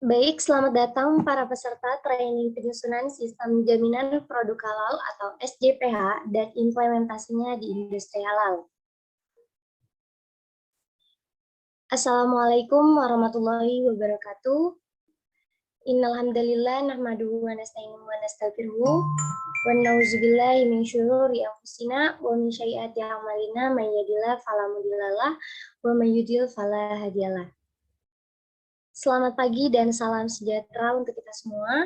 Baik, selamat datang para peserta training penyusunan sistem jaminan produk halal atau SJPH dan implementasinya di industri halal. Assalamualaikum warahmatullahi wabarakatuh. Innal hamdalillah nahmaduhu wa nasta'inuhu wa nastaghfiruhu wa na'udzubillahi min syururi anfusina wa min sayyiati a'malina may yahdihillahu fala mudhillalah wa may yudhlil fala hadiyalah. Selamat pagi dan salam sejahtera untuk kita semua.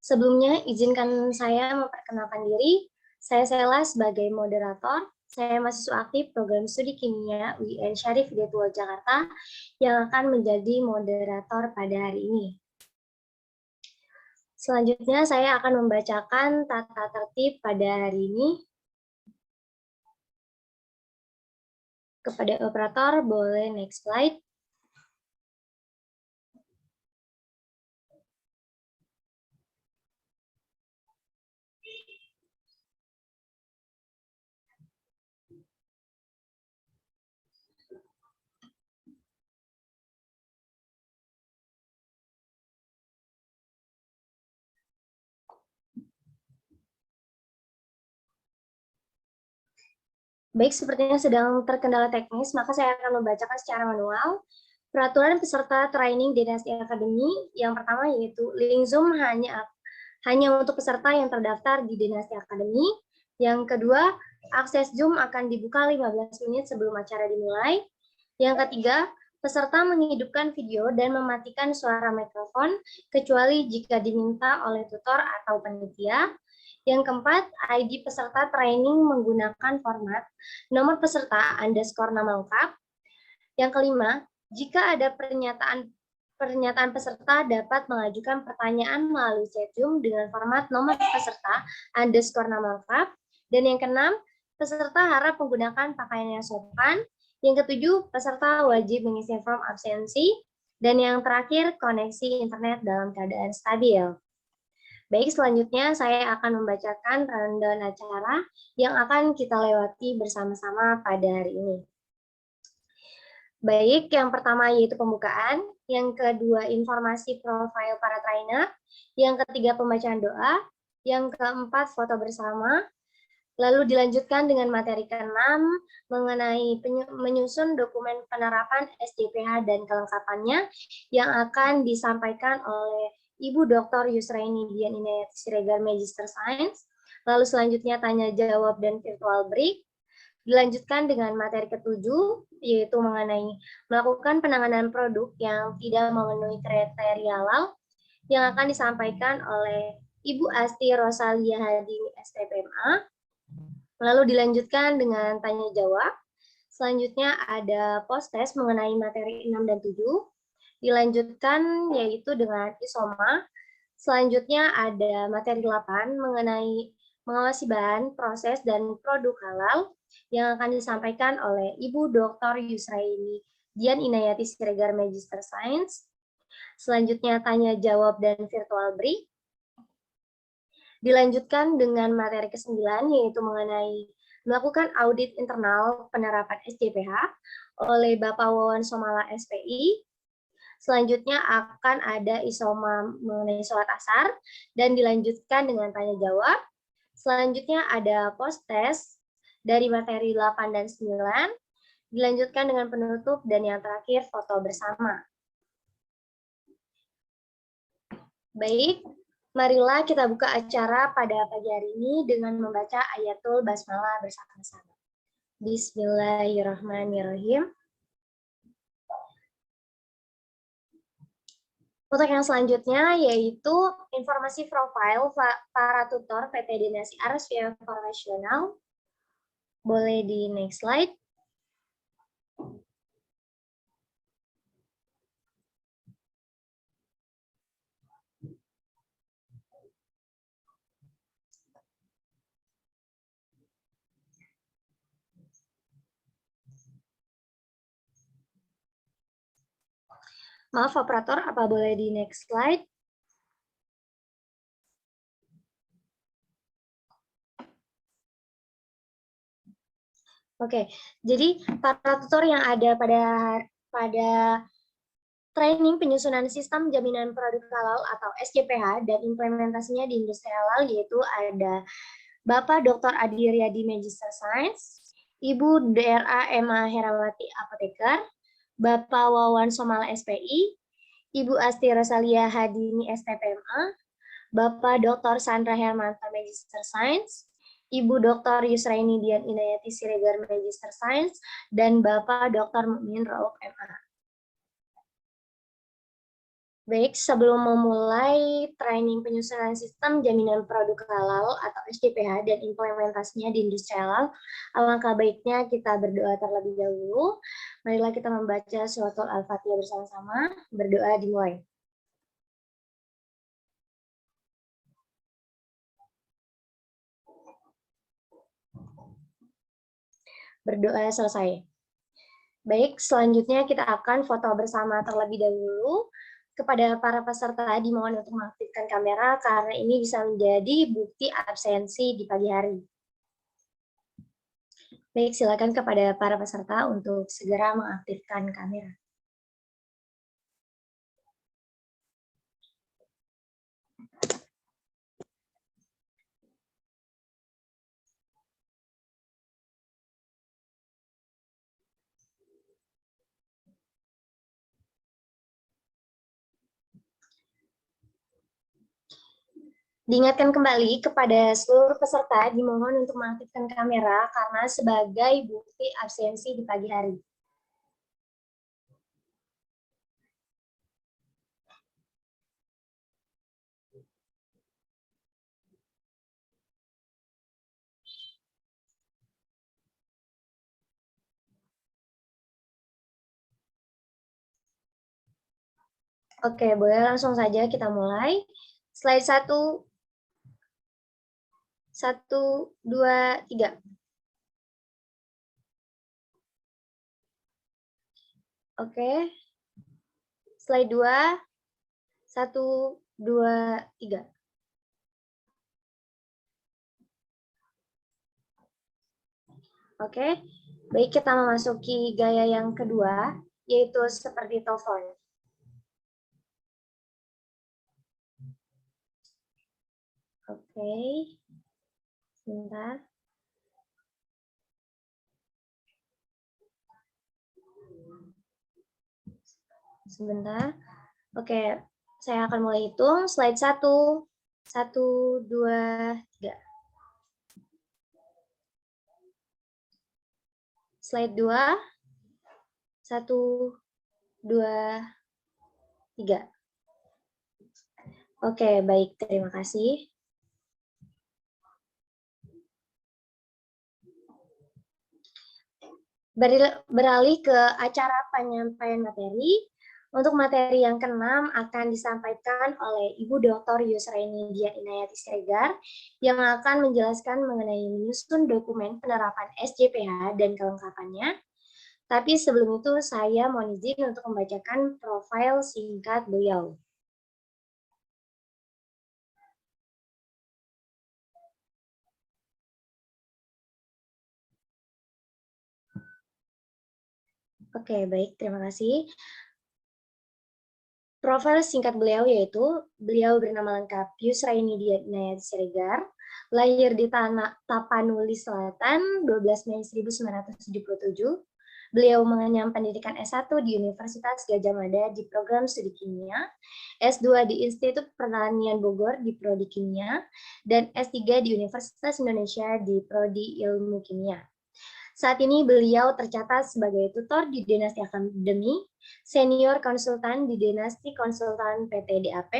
Sebelumnya, izinkan saya memperkenalkan diri. Saya Sela sebagai moderator. Saya mahasiswa aktif program studi kimia UIN Syarif Hidayatullah Jakarta yang akan menjadi moderator pada hari ini. Selanjutnya, saya akan membacakan tata tertib pada hari ini. Kepada operator, boleh next slide. Baik, sepertinya sedang terkendala teknis, maka saya akan membacakan secara manual. Peraturan peserta training Dynasty Academy yang pertama yaitu link Zoom hanya untuk peserta yang terdaftar di Dynasty Academy. Yang kedua, akses Zoom akan dibuka 15 menit sebelum acara dimulai. Yang ketiga, peserta menghidupkan video dan mematikan suara mikrofon kecuali jika diminta oleh tutor atau panitia. Yang keempat, ID peserta training menggunakan format nomor peserta _ nama lengkap. Yang kelima, jika ada pernyataan peserta dapat mengajukan pertanyaan melalui chat Zoom dengan format nomor peserta _ nama lengkap. Dan yang keenam, peserta harap menggunakan pakaian yang sopan. Yang ketujuh, peserta wajib mengisi form absensi. Dan yang terakhir, koneksi internet dalam keadaan stabil. Baik, selanjutnya saya akan membacakan rundown acara yang akan kita lewati bersama-sama pada hari ini. Baik, yang pertama yaitu pembukaan, yang kedua informasi profil para trainer, yang ketiga pembacaan doa, yang keempat foto bersama, lalu dilanjutkan dengan materi ke-6 mengenai menyusun dokumen penerapan SJPH dan kelengkapannya yang akan disampaikan oleh Ibu Dr. Yusraini Dian Inayati Siregar, Magister Science. Lalu selanjutnya tanya jawab dan virtual break. Dilanjutkan dengan materi ke-7, yaitu mengenai melakukan penanganan produk yang tidak memenuhi kriteria halal, yang akan disampaikan oleh Ibu Asti Rosalia Hadini STPMA. Lalu dilanjutkan dengan tanya jawab. Selanjutnya ada post test mengenai materi 6 dan 7. Dilanjutkan yaitu dengan isoma. Selanjutnya ada materi 8 mengenai mengawasi bahan, proses, dan produk halal yang akan disampaikan oleh Ibu Dr. Yusraini Dian Inayati Siregar, Magister Science. Selanjutnya tanya jawab dan virtual break. Dilanjutkan dengan materi ke-9 yaitu mengenai melakukan audit internal penerapan SJPH oleh Bapak Wawan Somala SPI. Selanjutnya akan ada isoma mengenai sholat asar dan dilanjutkan dengan tanya jawab. Selanjutnya ada post test dari materi 8 dan 9. Dilanjutkan dengan penutup dan yang terakhir foto bersama. Baik, marilah kita buka acara pada pagi hari ini dengan membaca ayatul basmalah bersama-sama. Bismillahirrahmanirrahim. Untuk yang selanjutnya yaitu informasi profil para tutor PT Dynasty Arsvia Profesional. Boleh di next slide. Maaf operator, apa boleh di next slide? Oke, jadi para tutor yang ada pada training penyusunan sistem jaminan produk halal atau SJPH dan implementasinya di industri halal, yaitu ada Bapak Dr. Adi Riyadi Magister Science, Ibu DRA Emma Herawati Apoteker, Bapak Wawan Somal SPI, Ibu Asti Rosalia Hadini STPMA, Bapak Dr. Sandra Hermanta Magister Science, Ibu Dr. Yusraini Dian Inayati Siregar Magister Science, dan Bapak Dr. Mukmin Rauf MA. Baik, sebelum memulai training penyusunan sistem jaminan produk halal atau SJPH dan implementasinya di industri halal, alangkah baiknya kita berdoa terlebih dahulu. Marilah kita membaca surat Al-Fatihah bersama-sama. Berdoa dimulai. Berdoa selesai. Baik, selanjutnya kita akan foto bersama terlebih dahulu. Kepada para peserta dimohon untuk mengaktifkan kamera karena ini bisa menjadi bukti absensi di pagi hari. Baik, silakan kepada para peserta untuk segera mengaktifkan kamera. Diingatkan kembali kepada seluruh peserta dimohon untuk mengaktifkan kamera karena sebagai bukti absensi di pagi hari. Oke, boleh langsung saja kita mulai. Slide 1, 2, 3. Oke. Slide 2, 1, 2, 3. Oke, baik kita memasuki gaya yang kedua, yaitu seperti telepon. Oke, sebentar. Sebentar. Oke, saya akan mulai hitung. Slide 1, 1, 2, 3. Slide 2, 1, 2, 3. Oke, baik. Terima kasih. Beralih ke acara penyampaian materi. Untuk materi yang ke-6 akan disampaikan oleh Ibu Dr. Yusraini Dian Inayati Siregar yang akan menjelaskan mengenai menyusun dokumen penerapan SJPH dan kelengkapannya. Tapi sebelum itu saya mohon izin untuk membacakan profil singkat beliau. Oke, baik. Terima kasih. Profil singkat beliau yaitu, beliau bernama lengkap Yusraini Dian Inayati Siregar, lahir di Tapanuli Selatan, 12 Mei 1977. Beliau mengenyam pendidikan S1 di Universitas Gadjah Mada di program studi kimia, S2 di Institut Pertanian Bogor di prodi kimia, dan S3 di Universitas Indonesia di prodi ilmu kimia. Saat ini beliau tercatat sebagai tutor di Dinasti Akademi, senior konsultan di Dinasti Konsultan PT DAP,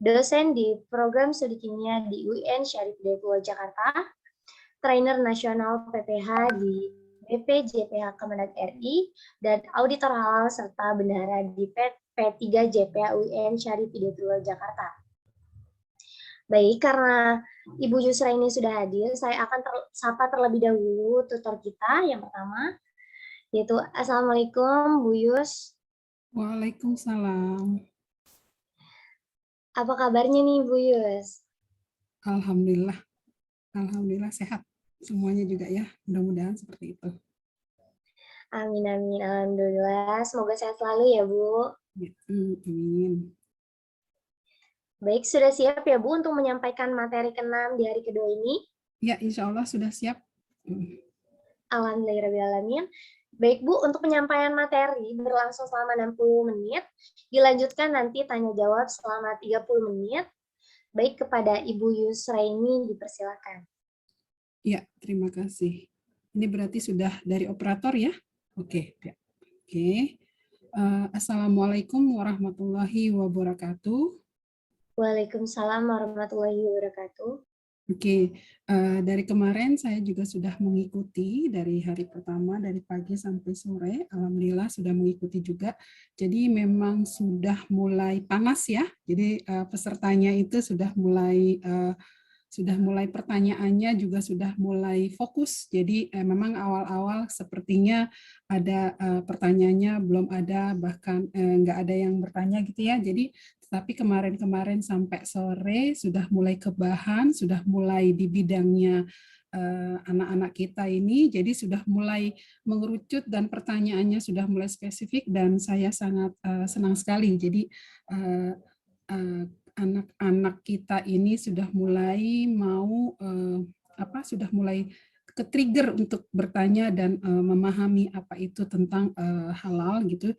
dosen di program studi kimia di UIN Syarif Hidayatullah Jakarta, trainer nasional PPH di BPJPH Kemenag RI, dan auditor halal serta bendahara di P3 JPH UIN Syarif Hidayatullah Jakarta. Baik, karena Ibu Yusra ini sudah hadir, saya akan sapa terlebih dahulu tutor kita yang pertama, yaitu Assalamualaikum Bu Yus. Waalaikumsalam. Apa kabarnya nih Bu Yus? Alhamdulillah, Alhamdulillah sehat semuanya juga ya, mudah-mudahan seperti itu. Amin, amin, alhamdulillah. Semoga sehat selalu ya Bu. Ya, amin. Baik, sudah siap ya Bu untuk menyampaikan materi ke-6 di hari kedua ini? Ya, insya Allah sudah siap. Alhamdulillahirrahmanirrahim. Baik Bu, untuk penyampaian materi berlangsung selama 60 menit, dilanjutkan nanti tanya jawab selama 30 menit. Baik, kepada Ibu Yusraini dipersilakan. Ya, terima kasih. Ini berarti sudah dari operator ya? Oke, ya. Oke. Assalamualaikum warahmatullahi wabarakatuh. Waalaikumsalam warahmatullahi wabarakatuh. Oke, dari kemarin saya juga sudah mengikuti dari hari pertama, dari pagi sampai sore. Alhamdulillah sudah mengikuti juga. Jadi memang sudah mulai panas ya. Jadi pesertanya itu sudah mulai pertanyaannya juga sudah mulai fokus. Jadi memang awal-awal sepertinya ada pertanyaannya belum ada, bahkan nggak ada yang bertanya gitu ya. Jadi tapi kemarin-kemarin sampai sore sudah mulai kebahan, sudah mulai di bidangnya anak-anak kita ini, jadi sudah mulai mengerucut dan pertanyaannya sudah mulai spesifik dan saya sangat senang sekali. Jadi anak-anak kita ini sudah mulai mau sudah mulai ke-trigger untuk bertanya dan memahami apa itu tentang halal gitu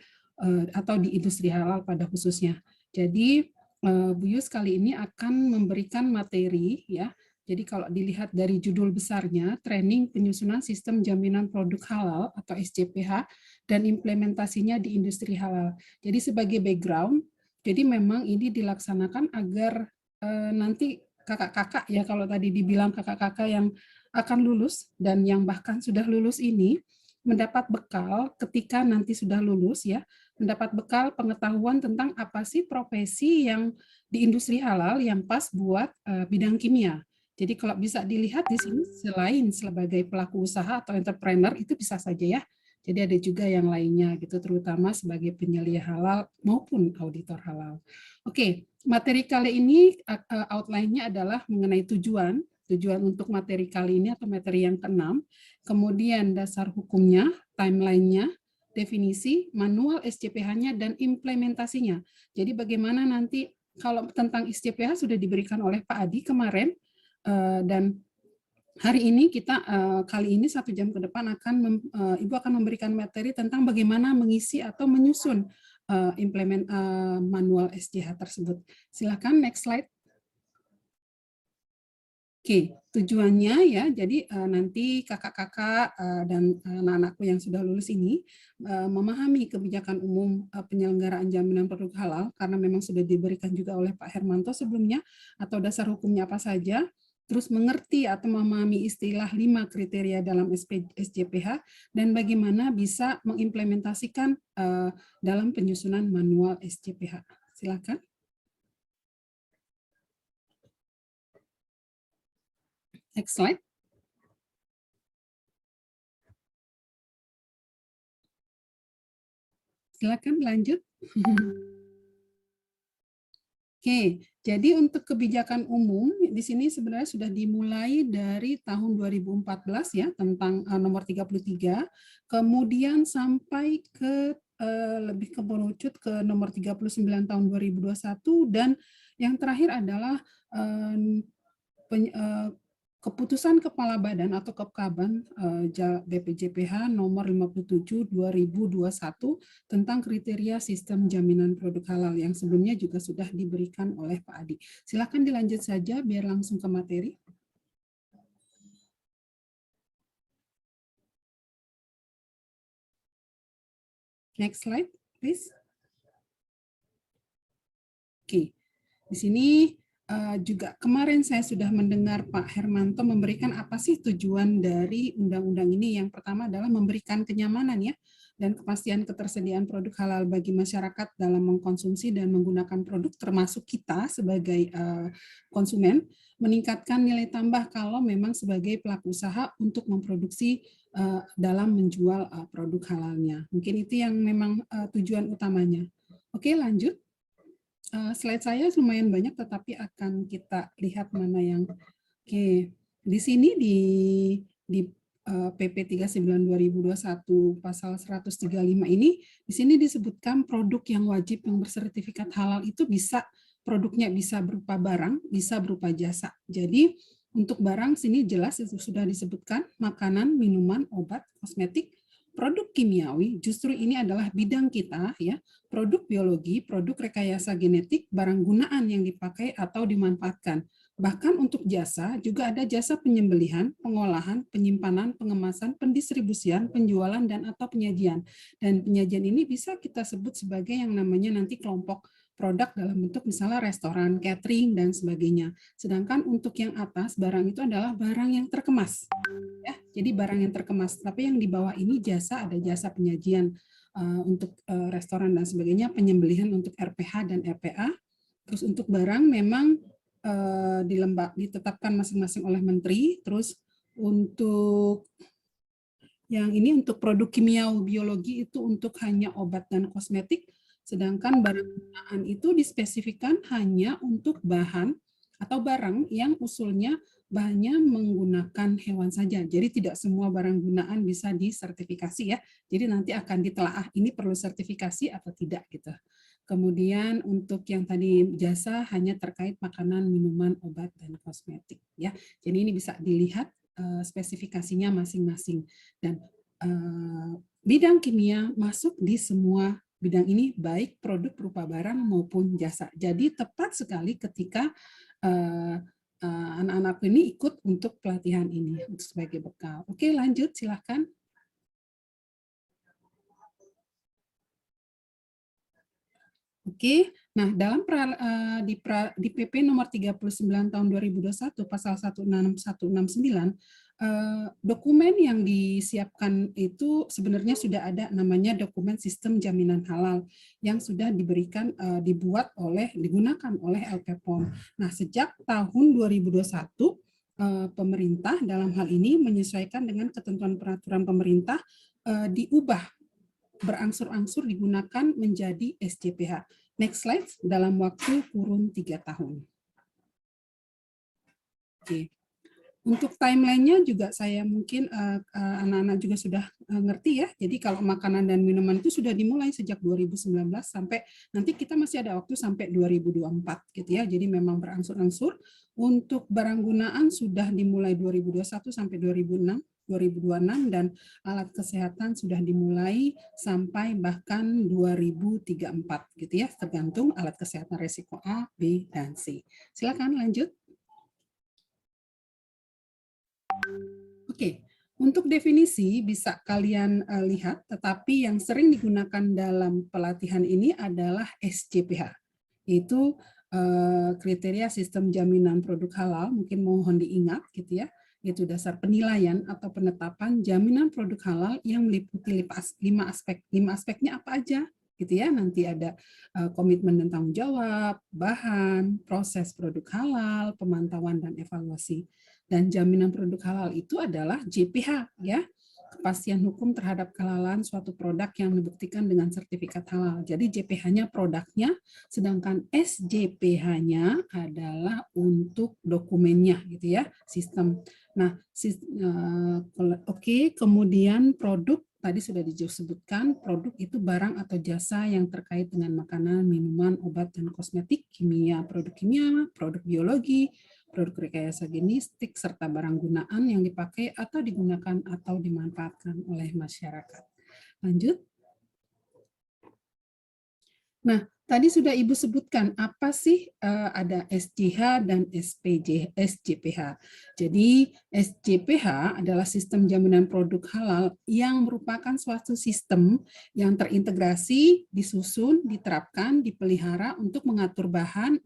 atau di industri halal pada khususnya. Jadi Bu Yus kali ini akan memberikan materi ya. Jadi kalau dilihat dari judul besarnya, Training Penyusunan Sistem Jaminan Produk Halal atau SJPH dan implementasinya di industri halal. Jadi sebagai background, jadi memang ini dilaksanakan agar nanti kakak-kakak ya, kalau tadi dibilang kakak-kakak yang akan lulus dan yang bahkan sudah lulus ini mendapat bekal ketika nanti sudah lulus ya, mendapat bekal pengetahuan tentang apa sih profesi yang di industri halal yang pas buat bidang kimia. Jadi kalau bisa dilihat di sini selain sebagai pelaku usaha atau entrepreneur itu bisa saja ya. Jadi ada juga yang lainnya gitu, terutama sebagai penyelia halal maupun auditor halal. Oke, materi kali ini outline-nya adalah mengenai tujuan untuk materi kali ini atau materi yang ke-6, kemudian dasar hukumnya, timeline-nya, definisi, manual SJPH-nya, dan implementasinya. Jadi bagaimana nanti kalau tentang SJPH sudah diberikan oleh Pak Adi kemarin, dan hari ini kita kali ini 1 jam ke depan Ibu akan memberikan materi tentang bagaimana mengisi atau menyusun manual SJH tersebut. Silakan next slide. Oke, tujuannya ya, jadi nanti kakak-kakak dan anak-anakku yang sudah lulus ini memahami kebijakan umum penyelenggaraan jaminan produk halal, karena memang sudah diberikan juga oleh Pak Hermanto sebelumnya, atau dasar hukumnya apa saja, terus mengerti atau memahami istilah 5 kriteria dalam SJPH, dan bagaimana bisa mengimplementasikan dalam penyusunan manual SJPH. Silakan. Next slide. Silakan lanjut. Oke, jadi untuk kebijakan umum di sini sebenarnya sudah dimulai dari tahun 2014 ya, tentang nomor 33, kemudian sampai ke lebih kemerucut ke nomor 39 tahun 2021, dan yang terakhir adalah keputusan Kepala Badan atau Kepkaban BPJPH nomor 57 2021 tentang kriteria sistem jaminan produk halal yang sebelumnya juga sudah diberikan oleh Pak Adi. Silakan dilanjut saja biar langsung ke materi. Next slide, please. Oke, di sini juga kemarin saya sudah mendengar Pak Hermanto memberikan apa sih tujuan dari undang-undang ini. Yang pertama adalah memberikan kenyamanan ya dan kepastian ketersediaan produk halal bagi masyarakat dalam mengkonsumsi dan menggunakan produk, termasuk kita sebagai konsumen, meningkatkan nilai tambah kalau memang sebagai pelaku usaha untuk memproduksi dalam menjual produk halalnya. Mungkin itu yang memang tujuan utamanya. Oke, lanjut. Slide saya lumayan banyak, tetapi akan kita lihat mana yang oke. Di sini di PP 39/2021 pasal 135 ini, di sini disebutkan produk yang wajib yang bersertifikat halal itu produknya bisa berupa barang, bisa berupa jasa. Jadi untuk barang sini jelas itu sudah disebutkan makanan, minuman, obat, kosmetik, produk kimiawi. Justru ini adalah bidang kita ya, produk biologi, produk rekayasa genetik, barang gunaan yang dipakai atau dimanfaatkan. Bahkan untuk jasa, juga ada jasa penyembelihan, pengolahan, penyimpanan, pengemasan, pendistribusian, penjualan, dan atau penyajian. Dan penyajian ini bisa kita sebut sebagai yang namanya nanti kelompok produk dalam bentuk misalnya restoran, catering, dan sebagainya. Sedangkan untuk yang atas, barang itu adalah barang yang terkemas. Ya, jadi barang yang terkemas. Tapi yang di bawah ini jasa, ada jasa penyajian untuk restoran dan sebagainya, penyembelihan untuk RPH dan RPA. Terus untuk barang memang ditetapkan masing-masing oleh menteri. Terus untuk yang ini untuk produk kimia biologi itu untuk hanya obat dan kosmetik, sedangkan barang gunaan itu dispesifikkan hanya untuk bahan atau barang yang usulnya bahannya menggunakan hewan saja. Jadi tidak semua barang gunaan bisa disertifikasi ya. Jadi nanti akan ditelaah ini perlu sertifikasi atau tidak gitu. Kemudian untuk yang tadi jasa hanya terkait makanan, minuman, obat, dan kosmetik ya. Jadi ini bisa dilihat spesifikasinya masing-masing. Dan bidang kimia masuk di semua bidang ini, baik produk berupa barang maupun jasa. Jadi tepat sekali ketika anak-anak ini ikut untuk pelatihan ini sebagai bekal. Oke, lanjut silahkan. Oke, nah dalam di PP nomor 39 tahun 2021 pasal 16169 dokumen yang disiapkan itu sebenarnya sudah ada namanya dokumen sistem jaminan halal yang sudah dibuat digunakan oleh LPPOM. Nah, sejak tahun 2021 pemerintah dalam hal ini menyesuaikan dengan ketentuan peraturan pemerintah diubah berangsur-angsur digunakan menjadi SJPH. Next slide, dalam waktu kurun 3 tahun. Oke. Untuk timeline-nya juga saya mungkin anak-anak juga sudah ngerti ya. Jadi kalau makanan dan minuman itu sudah dimulai sejak 2019 sampai nanti kita masih ada waktu sampai 2024 gitu ya. Jadi memang berangsur-angsur. Untuk barang gunaan sudah dimulai 2021 sampai 2026 dan alat kesehatan sudah dimulai sampai bahkan 2034 gitu ya, tergantung alat kesehatan resiko A, B, dan C. Silakan lanjut. Oke, untuk definisi bisa kalian lihat, tetapi yang sering digunakan dalam pelatihan ini adalah SJPH. Itu kriteria sistem jaminan produk halal, mungkin mohon diingat gitu ya. Itu dasar penilaian atau penetapan jaminan produk halal yang meliputi 5 aspek. 5 aspeknya apa aja? Gitu ya, nanti ada komitmen dan tanggung jawab, bahan, proses produk halal, pemantauan dan evaluasi. Dan jaminan produk halal itu adalah JPH ya, kepastian hukum terhadap kehalalan suatu produk yang dibuktikan dengan sertifikat halal. Jadi JPH-nya produknya, sedangkan SJPH-nya adalah untuk dokumennya gitu ya, sistem. Nah, oke, kemudian produk tadi sudah disebutkan, produk itu barang atau jasa yang terkait dengan makanan, minuman, obat, dan kosmetik, kimia, produk biologi, produk rekayasa genetik, serta barang gunaan yang dipakai atau digunakan atau dimanfaatkan oleh masyarakat. Lanjut. Nah, tadi sudah Ibu sebutkan apa sih ada SJH dan SJPH. Jadi SJPH adalah sistem jaminan produk halal yang merupakan suatu sistem yang terintegrasi, disusun, diterapkan, dipelihara untuk mengatur bahan,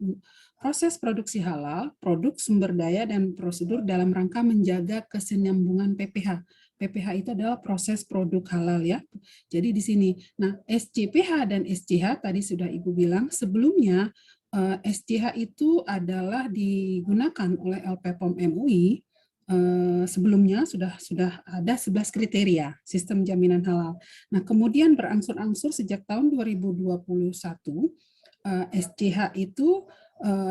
proses produksi halal, produk, sumber daya, dan prosedur dalam rangka menjaga kesinambungan PPH. PPH itu adalah proses produk halal ya. Jadi di sini, nah SJPH dan SJH tadi sudah Ibu bilang sebelumnya SJH itu adalah digunakan oleh LPPOM MUI sebelumnya sudah ada 11 kriteria sistem jaminan halal. Nah kemudian berangsur-angsur sejak tahun 2021 SJH itu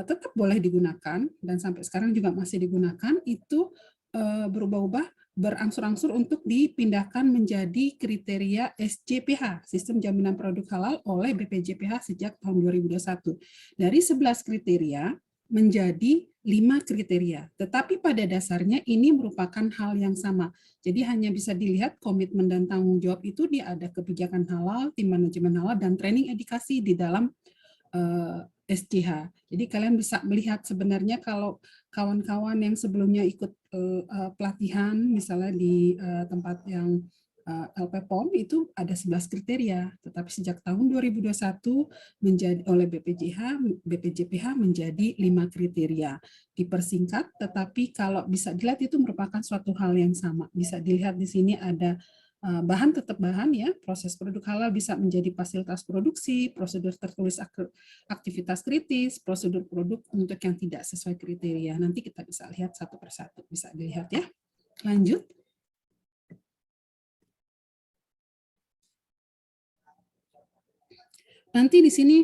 tetap boleh digunakan dan sampai sekarang juga masih digunakan itu berubah-ubah berangsur-angsur untuk dipindahkan menjadi kriteria SJPH, Sistem Jaminan Produk Halal oleh BPJPH sejak tahun 2021. Dari 11 kriteria menjadi 5 kriteria. Tetapi pada dasarnya ini merupakan hal yang sama. Jadi hanya bisa dilihat komitmen dan tanggung jawab itu dia ada kebijakan halal, tim manajemen halal, dan training edukasi di dalam SJH. Jadi kalian bisa melihat sebenarnya kalau kawan-kawan yang sebelumnya ikut pelatihan misalnya di tempat yang LPPOM itu ada 11 kriteria, tetapi sejak tahun 2021 menjadi oleh BPJPH menjadi 5 kriteria. Dipersingkat, tetapi kalau bisa dilihat itu merupakan suatu hal yang sama. Bisa dilihat di sini ada bahan tetap bahan ya, proses produk halal bisa menjadi fasilitas produksi, prosedur tertulis aktivitas kritis, prosedur produk untuk yang tidak sesuai kriteria. Nanti kita bisa lihat satu persatu, bisa dilihat ya. Lanjut. Nanti di sini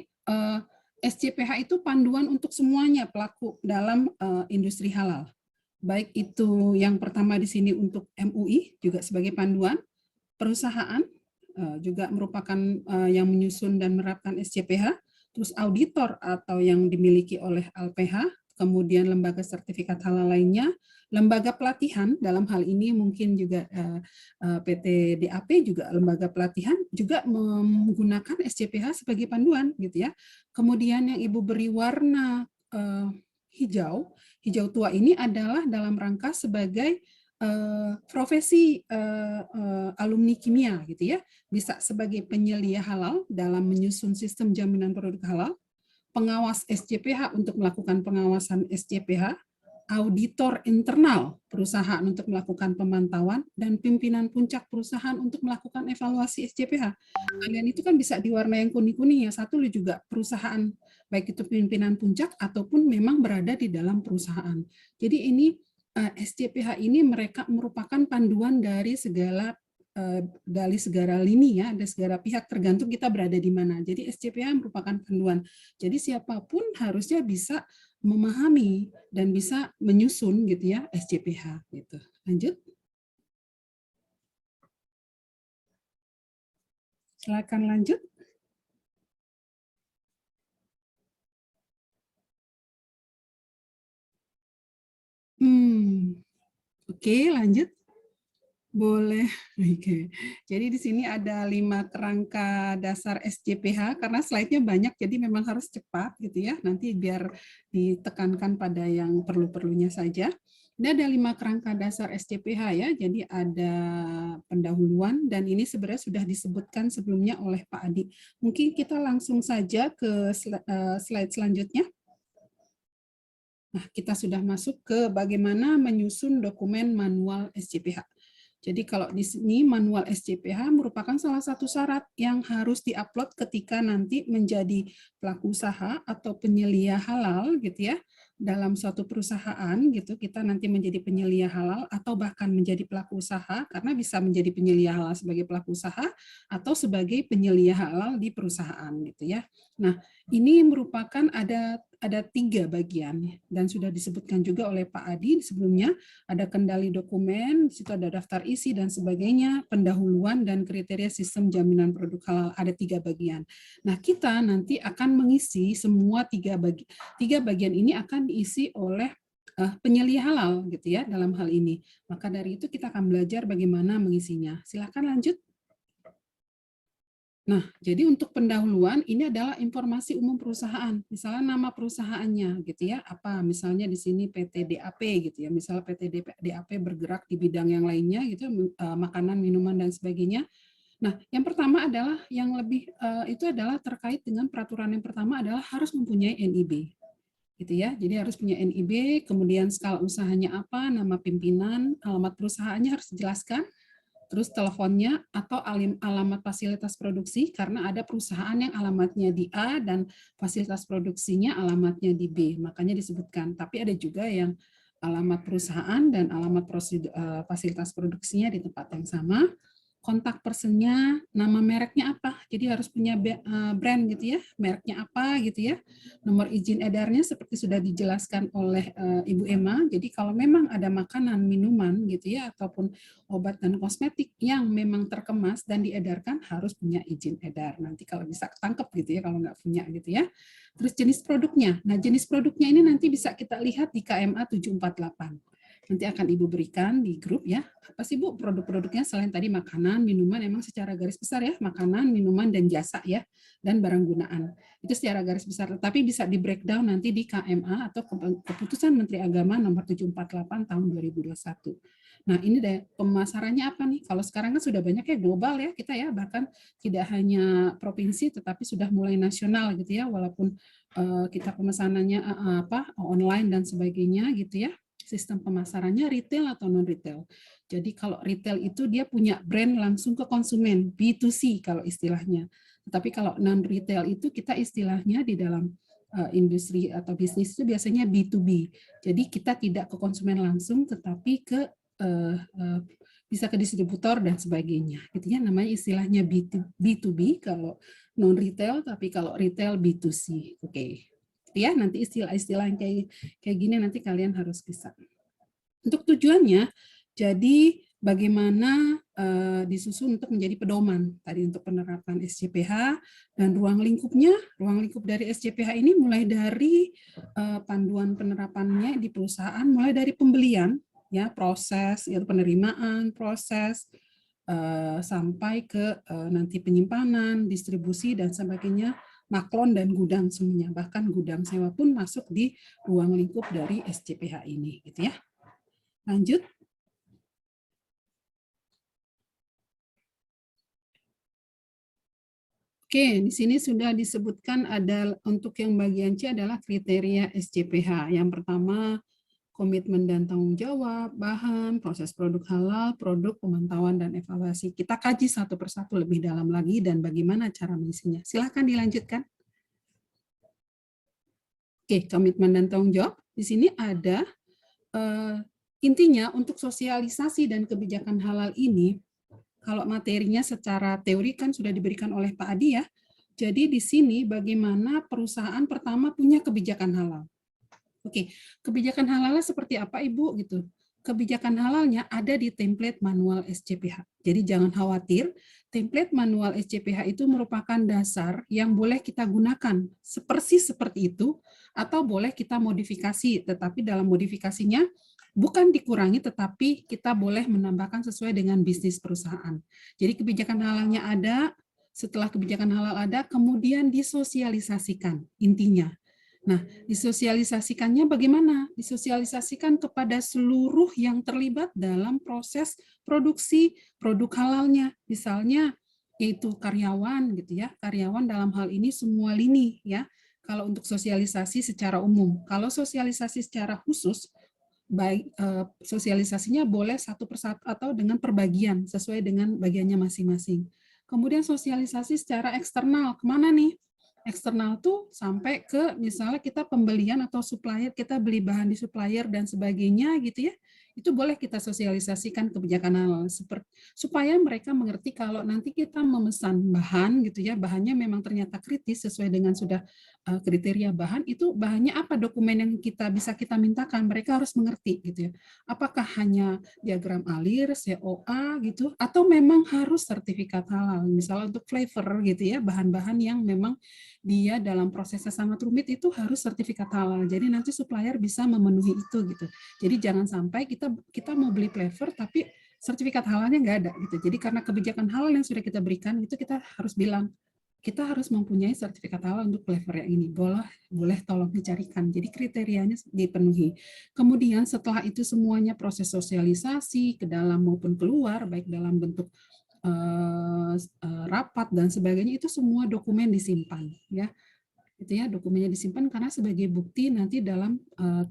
SJPH itu panduan untuk semuanya pelaku dalam industri halal. Baik itu yang pertama di sini untuk MUI juga sebagai panduan, perusahaan juga merupakan yang menyusun dan menerapkan SJPH, terus auditor atau yang dimiliki oleh LPH, kemudian lembaga sertifikat halal lainnya, lembaga pelatihan, dalam hal ini mungkin juga PT DAP juga lembaga pelatihan, juga menggunakan SJPH sebagai panduan, gitu ya. Kemudian yang Ibu beri warna hijau tua ini adalah dalam rangka sebagai profesi alumni kimia gitu ya, bisa sebagai penyelia halal dalam menyusun sistem jaminan produk halal, pengawas SJPH untuk melakukan pengawasan SJPH, auditor internal perusahaan untuk melakukan pemantauan, dan pimpinan puncak perusahaan untuk melakukan evaluasi SJPH. Kalian itu kan bisa diwarna yang kuning-kuning ya, satu juga perusahaan, baik itu pimpinan puncak ataupun memang berada di dalam perusahaan. Jadi ini SJPH ini mereka merupakan panduan dari segala lini ya, ada segala pihak tergantung kita berada di mana. Jadi SJPH merupakan panduan. Jadi siapapun harusnya bisa memahami dan bisa menyusun gitu ya SJPH gitu. Lanjut. Silakan lanjut. Oke, lanjut. Boleh. Oke. Jadi di sini ada 5 kerangka dasar SJPH karena slide-nya banyak jadi memang harus cepat gitu ya. Nanti biar ditekankan pada yang perlu-perlunya saja. Ini ada 5 kerangka dasar SJPH ya. Jadi ada pendahuluan dan ini sebenarnya sudah disebutkan sebelumnya oleh Pak Adi. Mungkin kita langsung saja ke slide selanjutnya. Nah, kita sudah masuk ke bagaimana menyusun dokumen manual SJPH. Jadi kalau di sini manual SJPH merupakan salah satu syarat yang harus diupload ketika nanti menjadi pelaku usaha atau penyelia halal gitu ya. Dalam suatu perusahaan gitu kita nanti menjadi penyelia halal atau bahkan menjadi pelaku usaha, karena bisa menjadi penyelia halal sebagai pelaku usaha atau sebagai penyelia halal di perusahaan gitu ya. Nah, ini merupakan ada 3 bagian dan sudah disebutkan juga oleh Pak Adi sebelumnya. Ada kendali dokumen, di situ ada daftar isi dan sebagainya, pendahuluan dan kriteria sistem jaminan produk halal, ada 3 bagian. Nah, kita nanti akan mengisi semua 3 bagian ini akan diisi oleh penyelia halal gitu ya dalam hal ini. Maka dari itu kita akan belajar bagaimana mengisinya. Silakan lanjut. Nah, jadi untuk pendahuluan ini adalah informasi umum perusahaan, misalnya nama perusahaannya gitu ya, apa misalnya di sini PT DAP gitu ya, misalnya PT DAP bergerak di bidang yang lainnya gitu, makanan, minuman dan sebagainya. Nah, yang pertama adalah yang lebih itu adalah terkait dengan peraturan yang pertama adalah harus mempunyai NIB. Gitu ya. Jadi harus punya NIB, kemudian skala usahanya apa, nama pimpinan, alamat perusahaannya harus dijelaskan. Terus teleponnya atau alamat fasilitas produksi, karena ada perusahaan yang alamatnya di A dan fasilitas produksinya alamatnya di B, makanya disebutkan. Tapi ada juga yang alamat perusahaan dan alamat fasilitas produksinya di tempat yang sama. kontak personnya, nama mereknya apa. Jadi harus punya brand gitu ya, mereknya apa gitu ya. Nomor izin edarnya seperti sudah dijelaskan oleh Ibu Emma. Jadi kalau memang ada makanan, minuman gitu ya, ataupun obat dan kosmetik yang memang terkemas dan diedarkan harus punya izin edar. Nanti kalau bisa ketangkep gitu ya, kalau nggak punya gitu ya. Terus jenis produknya. Nah, jenis produknya ini nanti bisa kita lihat di KMA 748. Nanti akan Ibu berikan di grup ya. Apa sih Bu produk-produknya selain tadi makanan, minuman, emang secara garis besar ya, makanan, minuman, dan jasa ya, dan barang gunaan. Itu secara garis besar, tapi bisa di breakdown nanti di KMA atau Keputusan Menteri Agama nomor 748 tahun 2021. Nah ini deh pemasarannya apa nih? Kalau sekarang kan sudah banyak ya global ya kita ya, bahkan tidak hanya provinsi tetapi sudah mulai nasional gitu ya, walaupun kita pemesanannya online dan sebagainya gitu ya. Sistem pemasarannya retail atau non-retail. Jadi kalau retail itu dia punya brand langsung ke konsumen, B2C kalau istilahnya. Tetapi kalau non-retail itu kita istilahnya di dalam industri atau bisnis itu biasanya B2B. Jadi kita tidak ke konsumen langsung, tetapi ke bisa ke distributor dan sebagainya. Gitu ya, namanya istilahnya B2B kalau non-retail, tapi kalau retail B2C. Oke. Ya, nanti istilah-istilah yang kayak gini nanti kalian harus bisa. Untuk tujuannya, jadi bagaimana disusun untuk menjadi pedoman tadi untuk penerapan SCPH dan ruang lingkup dari SCPH ini mulai dari panduan penerapannya di perusahaan, mulai dari pembelian, ya proses, ya, penerimaan, proses, sampai ke nanti penyimpanan, distribusi dan sebagainya, maklon dan gudang semuanya, bahkan gudang sewa pun masuk di ruang lingkup dari SCPH ini, gitu ya. Lanjut. Oke, di sini sudah disebutkan ada untuk yang bagian C adalah kriteria SCPH. Yang pertama, komitmen dan tanggung jawab, bahan, proses produk halal, produk, pemantauan, dan evaluasi. Kita kaji satu persatu lebih dalam lagi dan bagaimana cara mengisinya. Silakan dilanjutkan. Oke, komitmen dan tanggung jawab. Di sini ada intinya untuk sosialisasi dan kebijakan halal ini, kalau materinya secara teori kan sudah diberikan oleh Pak Adi ya. Jadi di sini bagaimana perusahaan pertama punya kebijakan halal. Oke, kebijakan halalnya seperti apa Ibu gitu? Kebijakan halalnya ada di template manual SCPH. Jadi jangan khawatir, template manual SCPH itu merupakan dasar yang boleh kita gunakan persis seperti itu, atau boleh kita modifikasi, tetapi dalam modifikasinya bukan dikurangi, tetapi kita boleh menambahkan sesuai dengan bisnis perusahaan. Jadi kebijakan halalnya ada, setelah kebijakan halal ada, kemudian disosialisasikan intinya. Nah, disosialisasikannya bagaimana? Disosialisasikan kepada seluruh yang terlibat dalam proses produksi produk halalnya. Misalnya, yaitu karyawan gitu ya. Karyawan dalam hal ini semua lini ya. Kalau untuk sosialisasi secara umum. Kalau sosialisasi secara khusus, baik sosialisasinya boleh satu persatu atau dengan perbagian sesuai dengan bagiannya masing-masing. Kemudian sosialisasi secara eksternal, kemana nih? Eksternal tuh sampai ke misalnya kita pembelian atau supplier, kita beli bahan di supplier dan sebagainya gitu ya, itu boleh kita sosialisasikan kebijakan halal supaya mereka mengerti kalau nanti kita memesan bahan gitu ya, bahannya memang ternyata kritis sesuai dengan sudah kriteria bahan, itu bahannya apa, dokumen yang bisa kita mintakan, mereka harus mengerti gitu ya. Apakah hanya diagram alir, COA gitu, atau memang harus sertifikat halal, misalnya untuk flavor gitu ya, bahan-bahan yang memang dia dalam prosesnya sangat rumit itu harus sertifikat halal. Jadi nanti supplier bisa memenuhi itu gitu. Jadi jangan sampai kita mau beli flavor tapi sertifikat halalnya nggak ada gitu. Jadi karena kebijakan halal yang sudah kita berikan itu kita harus bilang kita harus mempunyai sertifikat halal untuk flavor yang ini. Boleh tolong dicarikan. Jadi kriterianya dipenuhi. Kemudian setelah itu semuanya proses sosialisasi ke dalam maupun keluar, baik dalam bentuk rapat dan sebagainya, itu semua dokumen disimpan ya. Itu ya, dokumennya disimpan karena sebagai bukti nanti dalam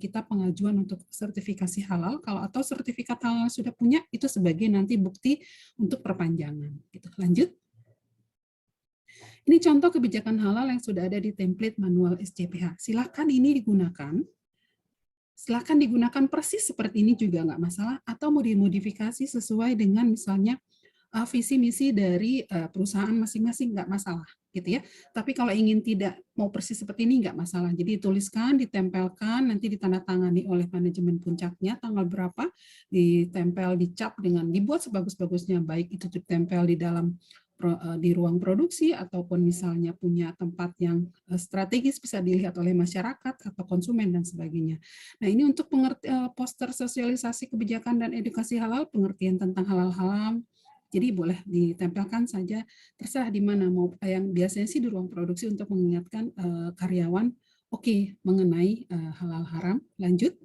kita pengajuan untuk sertifikasi halal, kalau atau sertifikat halal sudah punya itu sebagai nanti bukti untuk perpanjangan gitu. Lanjut. Ini contoh kebijakan halal yang sudah ada di template manual SCPH. Silakan ini digunakan. Silakan digunakan persis seperti ini juga nggak masalah, atau mau dimodifikasi sesuai dengan misalnya visi misi dari perusahaan masing-masing, nggak masalah gitu ya. Tapi kalau ingin tidak mau persis seperti ini nggak masalah. Jadi tuliskan, ditempelkan, nanti ditandatangani oleh manajemen puncaknya tanggal berapa, ditempel, dicap dengan dibuat sebagus-bagusnya, baik itu ditempel di dalam di ruang produksi ataupun misalnya punya tempat yang strategis bisa dilihat oleh masyarakat atau konsumen dan sebagainya. Nah, ini untuk poster sosialisasi kebijakan dan edukasi halal, pengertian tentang halal-halal. Jadi boleh ditempelkan saja, terserah di mana, mau yang biasanya sih di ruang produksi untuk mengingatkan karyawan mengenai halal haram. Lanjut.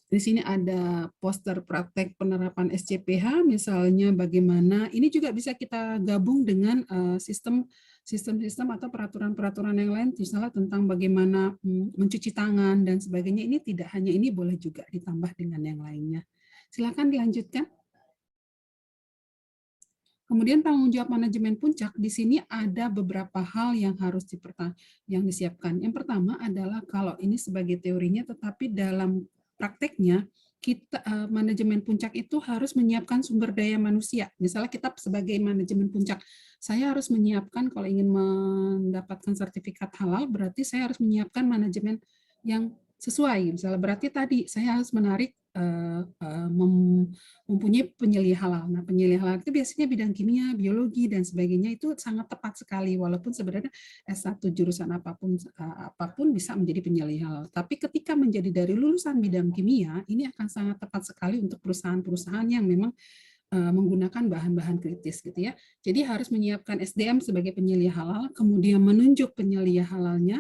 Di sini ada poster praktek penerapan SCPH, misalnya bagaimana, ini juga bisa kita gabung dengan sistem-sistem atau peraturan-peraturan yang lain, misalnya tentang bagaimana mencuci tangan dan sebagainya. Ini tidak hanya ini, boleh juga ditambah dengan yang lainnya. Silakan dilanjutkan. Kemudian tanggung jawab manajemen puncak, di sini ada beberapa hal yang harus disiapkan. Yang pertama adalah kalau ini sebagai teorinya, tetapi dalam prakteknya, kita manajemen puncak itu harus menyiapkan sumber daya manusia. Misalnya kita sebagai manajemen puncak, saya harus menyiapkan kalau ingin mendapatkan sertifikat halal, berarti saya harus menyiapkan manajemen yang sesuai. Misalnya berarti tadi saya harus menarik mempunyai penyelidik halal. Nah, penyelidik halal itu biasanya bidang kimia, biologi, dan sebagainya, itu sangat tepat sekali, walaupun sebenarnya S1 jurusan apapun bisa menjadi penyelidik halal. Tapi ketika menjadi dari lulusan bidang kimia, ini akan sangat tepat sekali untuk perusahaan-perusahaan yang memang menggunakan bahan-bahan kritis gitu ya. Jadi harus menyiapkan SDM sebagai penyelidik halal, kemudian menunjuk penyelidik halalnya,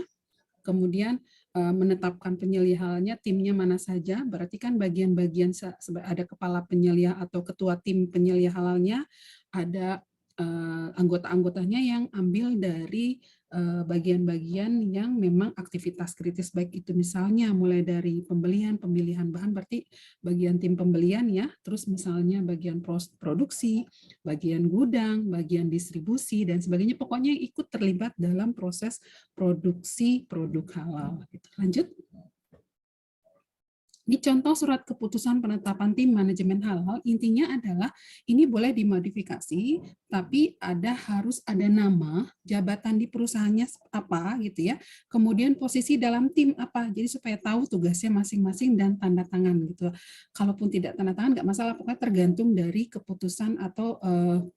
kemudian menetapkan penyelidik halalnya, timnya mana saja, berarti kan bagian-bagian ada kepala penyelidik atau ketua tim penyelidik halalnya, ada anggota-anggotanya yang ambil dari bagian-bagian yang memang aktivitas kritis, baik itu misalnya mulai dari pembelian, pemilihan bahan, berarti bagian tim pembelian ya, terus misalnya bagian produksi, bagian gudang, bagian distribusi, dan sebagainya, pokoknya yang ikut terlibat dalam proses produksi produk halal. Lanjut. Di contoh surat keputusan penetapan tim manajemen halal, intinya adalah ini boleh dimodifikasi, tapi harus ada nama, jabatan di perusahaannya apa gitu ya, kemudian posisi dalam tim apa, jadi supaya tahu tugasnya masing-masing dan tanda tangan gitu. Kalaupun tidak tanda tangan nggak masalah, pokoknya tergantung dari keputusan atau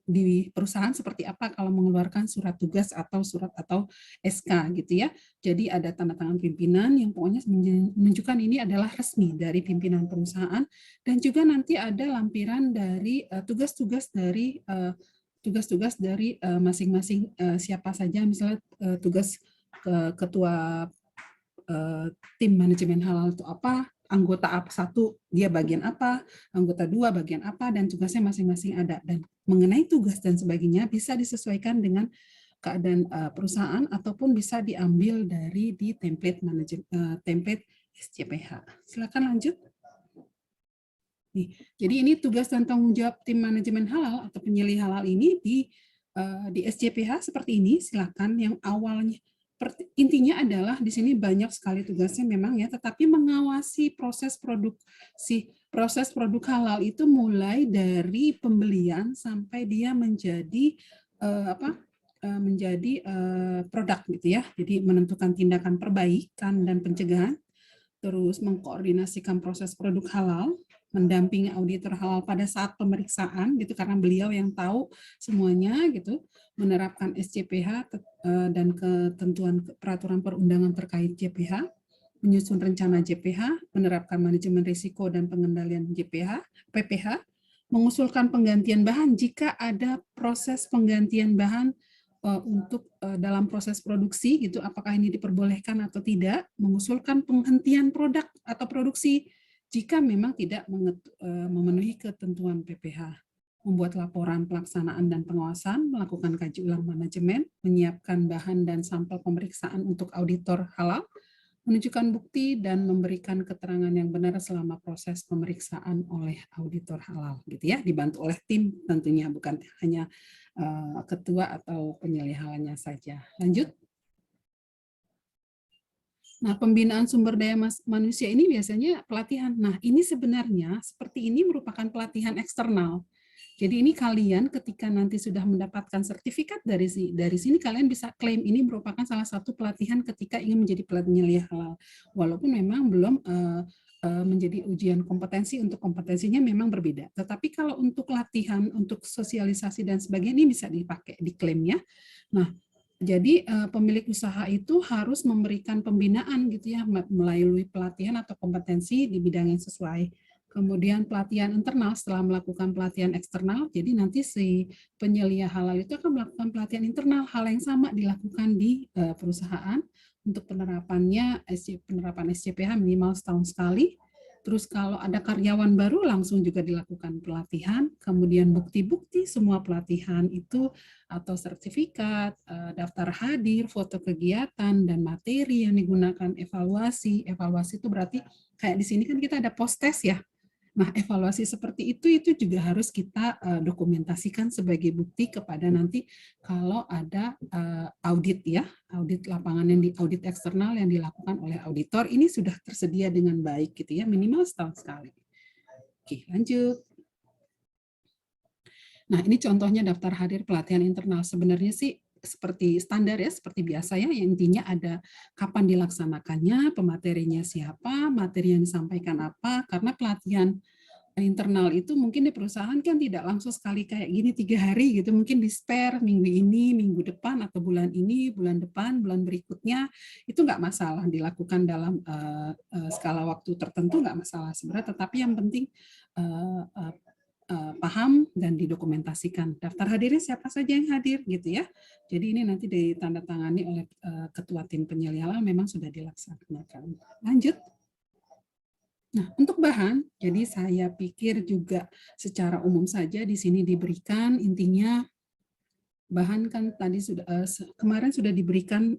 di perusahaan seperti apa kalau mengeluarkan surat tugas atau surat atau SK gitu ya. Jadi ada tanda tangan pimpinan yang pokoknya menunjukkan ini adalah resmi dari pimpinan perusahaan, dan juga nanti ada lampiran dari tugas-tugas dari masing-masing siapa saja, misalnya tugas ketua tim manajemen halal itu apa, anggota satu dia bagian apa, anggota 2 bagian apa, dan tugasnya masing-masing ada. Dan mengenai tugas dan sebagainya bisa disesuaikan dengan keadaan perusahaan ataupun bisa diambil dari di template template SCPH. Silakan lanjut. Nih, jadi ini tugas dan tanggung jawab tim manajemen halal atau penyelidik halal ini di SCPH seperti ini. Silakan yang awalnya intinya adalah di sini banyak sekali tugasnya memang ya, tetapi mengawasi proses produk halal itu mulai dari pembelian sampai dia menjadi produk gitu ya. Jadi menentukan tindakan perbaikan dan pencegahan, terus mengkoordinasikan proses produk halal, mendampingi auditor halal pada saat pemeriksaan gitu, karena beliau yang tahu semuanya gitu, menerapkan SCPH dan ketentuan peraturan perundangan terkait JPH, menyusun rencana JPH, menerapkan manajemen risiko dan pengendalian PPH, mengusulkan penggantian bahan jika ada proses penggantian bahan untuk dalam proses produksi gitu, apakah ini diperbolehkan atau tidak, mengusulkan penghentian produk atau produksi jika memang tidak memenuhi ketentuan PPH, membuat laporan pelaksanaan dan pengawasan, melakukan kaji ulang manajemen, menyiapkan bahan dan sampel pemeriksaan untuk auditor halal, menunjukkan bukti dan memberikan keterangan yang benar selama proses pemeriksaan oleh auditor halal gitu ya, dibantu oleh tim tentunya, bukan hanya ketua atau penyelidik halalnya saja. Lanjut. Nah, pembinaan sumber daya manusia ini biasanya pelatihan. Nah, ini sebenarnya seperti ini merupakan pelatihan eksternal. Jadi ini kalian ketika nanti sudah mendapatkan sertifikat dari sini kalian bisa klaim ini merupakan salah satu pelatihan ketika ingin menjadi penyelia halal. Walaupun memang belum menjadi ujian kompetensi, untuk kompetensinya memang berbeda. Tetapi kalau untuk latihan, untuk sosialisasi dan sebagainya ini bisa dipakai, diklaim ya. Nah, jadi pemilik usaha itu harus memberikan pembinaan gitu ya melalui pelatihan atau kompetensi di bidang yang sesuai. Kemudian pelatihan internal setelah melakukan pelatihan eksternal, jadi nanti si penyelia halal itu akan melakukan pelatihan internal, hal yang sama dilakukan di perusahaan untuk penerapan SCPH minimal setahun sekali. Terus kalau ada karyawan baru langsung juga dilakukan pelatihan, kemudian bukti-bukti semua pelatihan itu atau sertifikat, daftar hadir, foto kegiatan, dan materi yang digunakan evaluasi. Evaluasi itu berarti kayak di sini kan kita ada post-test ya. Nah, evaluasi seperti itu juga harus kita dokumentasikan sebagai bukti kepada nanti kalau ada audit ya, audit lapangan yang audit eksternal yang dilakukan oleh auditor, ini sudah tersedia dengan baik gitu ya, minimal setahun sekali. Oke, lanjut. Nah, ini contohnya daftar hadir pelatihan internal. Sebenarnya sih seperti standar ya, seperti biasa ya, yang intinya ada kapan dilaksanakannya, pematerinya siapa, materi yang disampaikan apa, karena pelatihan internal itu mungkin di perusahaan kan tidak langsung sekali kayak gini 3 hari gitu, mungkin di spare minggu ini, minggu depan, atau bulan ini, bulan depan, bulan berikutnya, itu nggak masalah dilakukan dalam skala waktu tertentu, nggak masalah sebenarnya, tetapi yang penting paham dan didokumentasikan. Daftar hadirnya siapa saja yang hadir gitu ya. Jadi ini nanti ditandatangani oleh ketua tim penyelia halal memang sudah dilaksanakan. Lanjut. Nah, untuk bahan, jadi saya pikir juga secara umum saja di sini diberikan intinya bahan kan tadi sudah kemarin sudah diberikan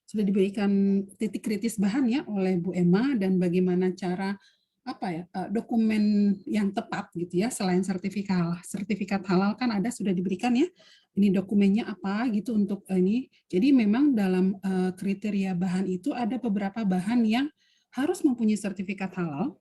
sudah diberikan titik kritis bahan ya oleh Bu Emma dan bagaimana cara dokumen yang tepat gitu ya selain sertifikat halal kan ada sudah diberikan ya, ini dokumennya apa gitu untuk ini. Jadi memang dalam kriteria bahan itu ada beberapa bahan yang harus mempunyai sertifikat halal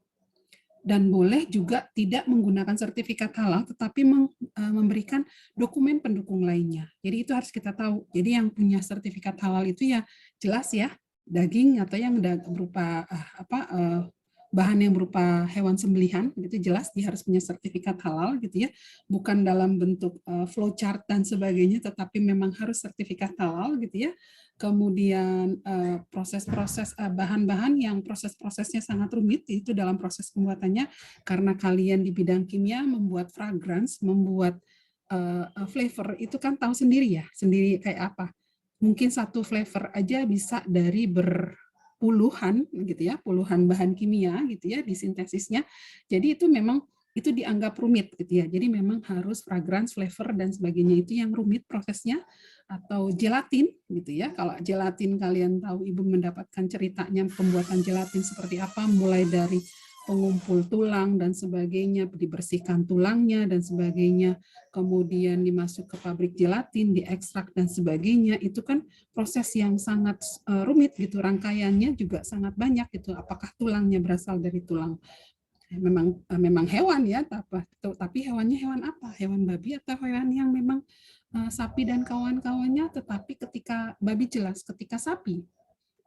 dan boleh juga tidak menggunakan sertifikat halal tetapi memberikan dokumen pendukung lainnya. Jadi itu harus kita tahu. Jadi yang punya sertifikat halal itu ya jelas ya daging atau yang berupa bahan yang berupa hewan sembelihan gitu jelas dia harus punya sertifikat halal gitu ya, bukan dalam bentuk flowchart dan sebagainya tetapi memang harus sertifikat halal gitu ya. Kemudian proses-proses bahan-bahan yang proses-prosesnya sangat rumit itu dalam proses pembuatannya karena kalian di bidang kimia membuat fragrance, membuat flavor itu kan tahu sendiri ya, sendiri kayak apa. Mungkin satu flavor aja bisa dari puluhan gitu ya, puluhan bahan kimia gitu ya di sintesisnya. Jadi itu memang itu dianggap rumit gitu ya. Jadi memang harus fragrance, flavor dan sebagainya itu yang rumit prosesnya. Atau gelatin gitu ya. Kalau gelatin kalian tahu Ibu mendapatkan ceritanya pembuatan gelatin seperti apa mulai dari pengumpul tulang dan sebagainya, dibersihkan tulangnya dan sebagainya, kemudian dimasuk ke pabrik gelatin, diekstrak dan sebagainya, itu kan proses yang sangat rumit gitu, rangkaiannya juga sangat banyak gitu. Apakah tulangnya berasal dari tulang memang hewan ya, tapi hewannya hewan apa? Hewan babi atau hewan yang memang sapi dan kawan-kawannya, tetapi ketika babi jelas, ketika sapi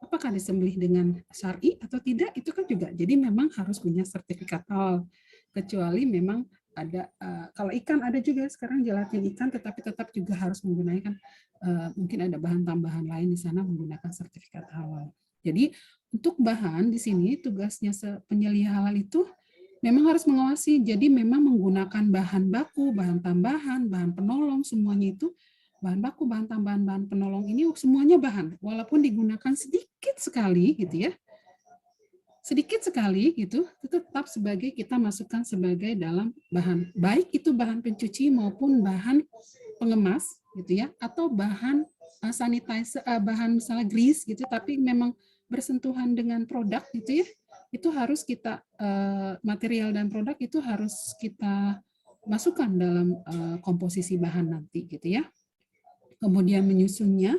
apakah disembelih dengan syar'i atau tidak itu kan juga jadi memang harus punya sertifikat halal, kecuali memang ada kalau ikan ada juga sekarang gelatin ikan tetapi tetap juga harus menggunakan mungkin ada bahan tambahan lain di sana menggunakan sertifikat halal. Jadi untuk bahan di sini tugasnya penyelia halal itu memang harus mengawasi, jadi memang menggunakan bahan baku, bahan tambahan, bahan penolong semuanya itu bahan baku, bahan tambahan, bahan penolong ini semuanya bahan, walaupun digunakan sedikit sekali gitu ya, sedikit sekali gitu, itu tetap sebagai kita masukkan sebagai dalam bahan, baik itu bahan pencuci maupun bahan pengemas gitu ya, atau bahan sanitizer, bahan misalnya grease gitu, tapi memang bersentuhan dengan produk gitu ya, itu harus kita material dan produk itu harus kita masukkan dalam komposisi bahan nanti gitu ya. Kemudian menyusunnya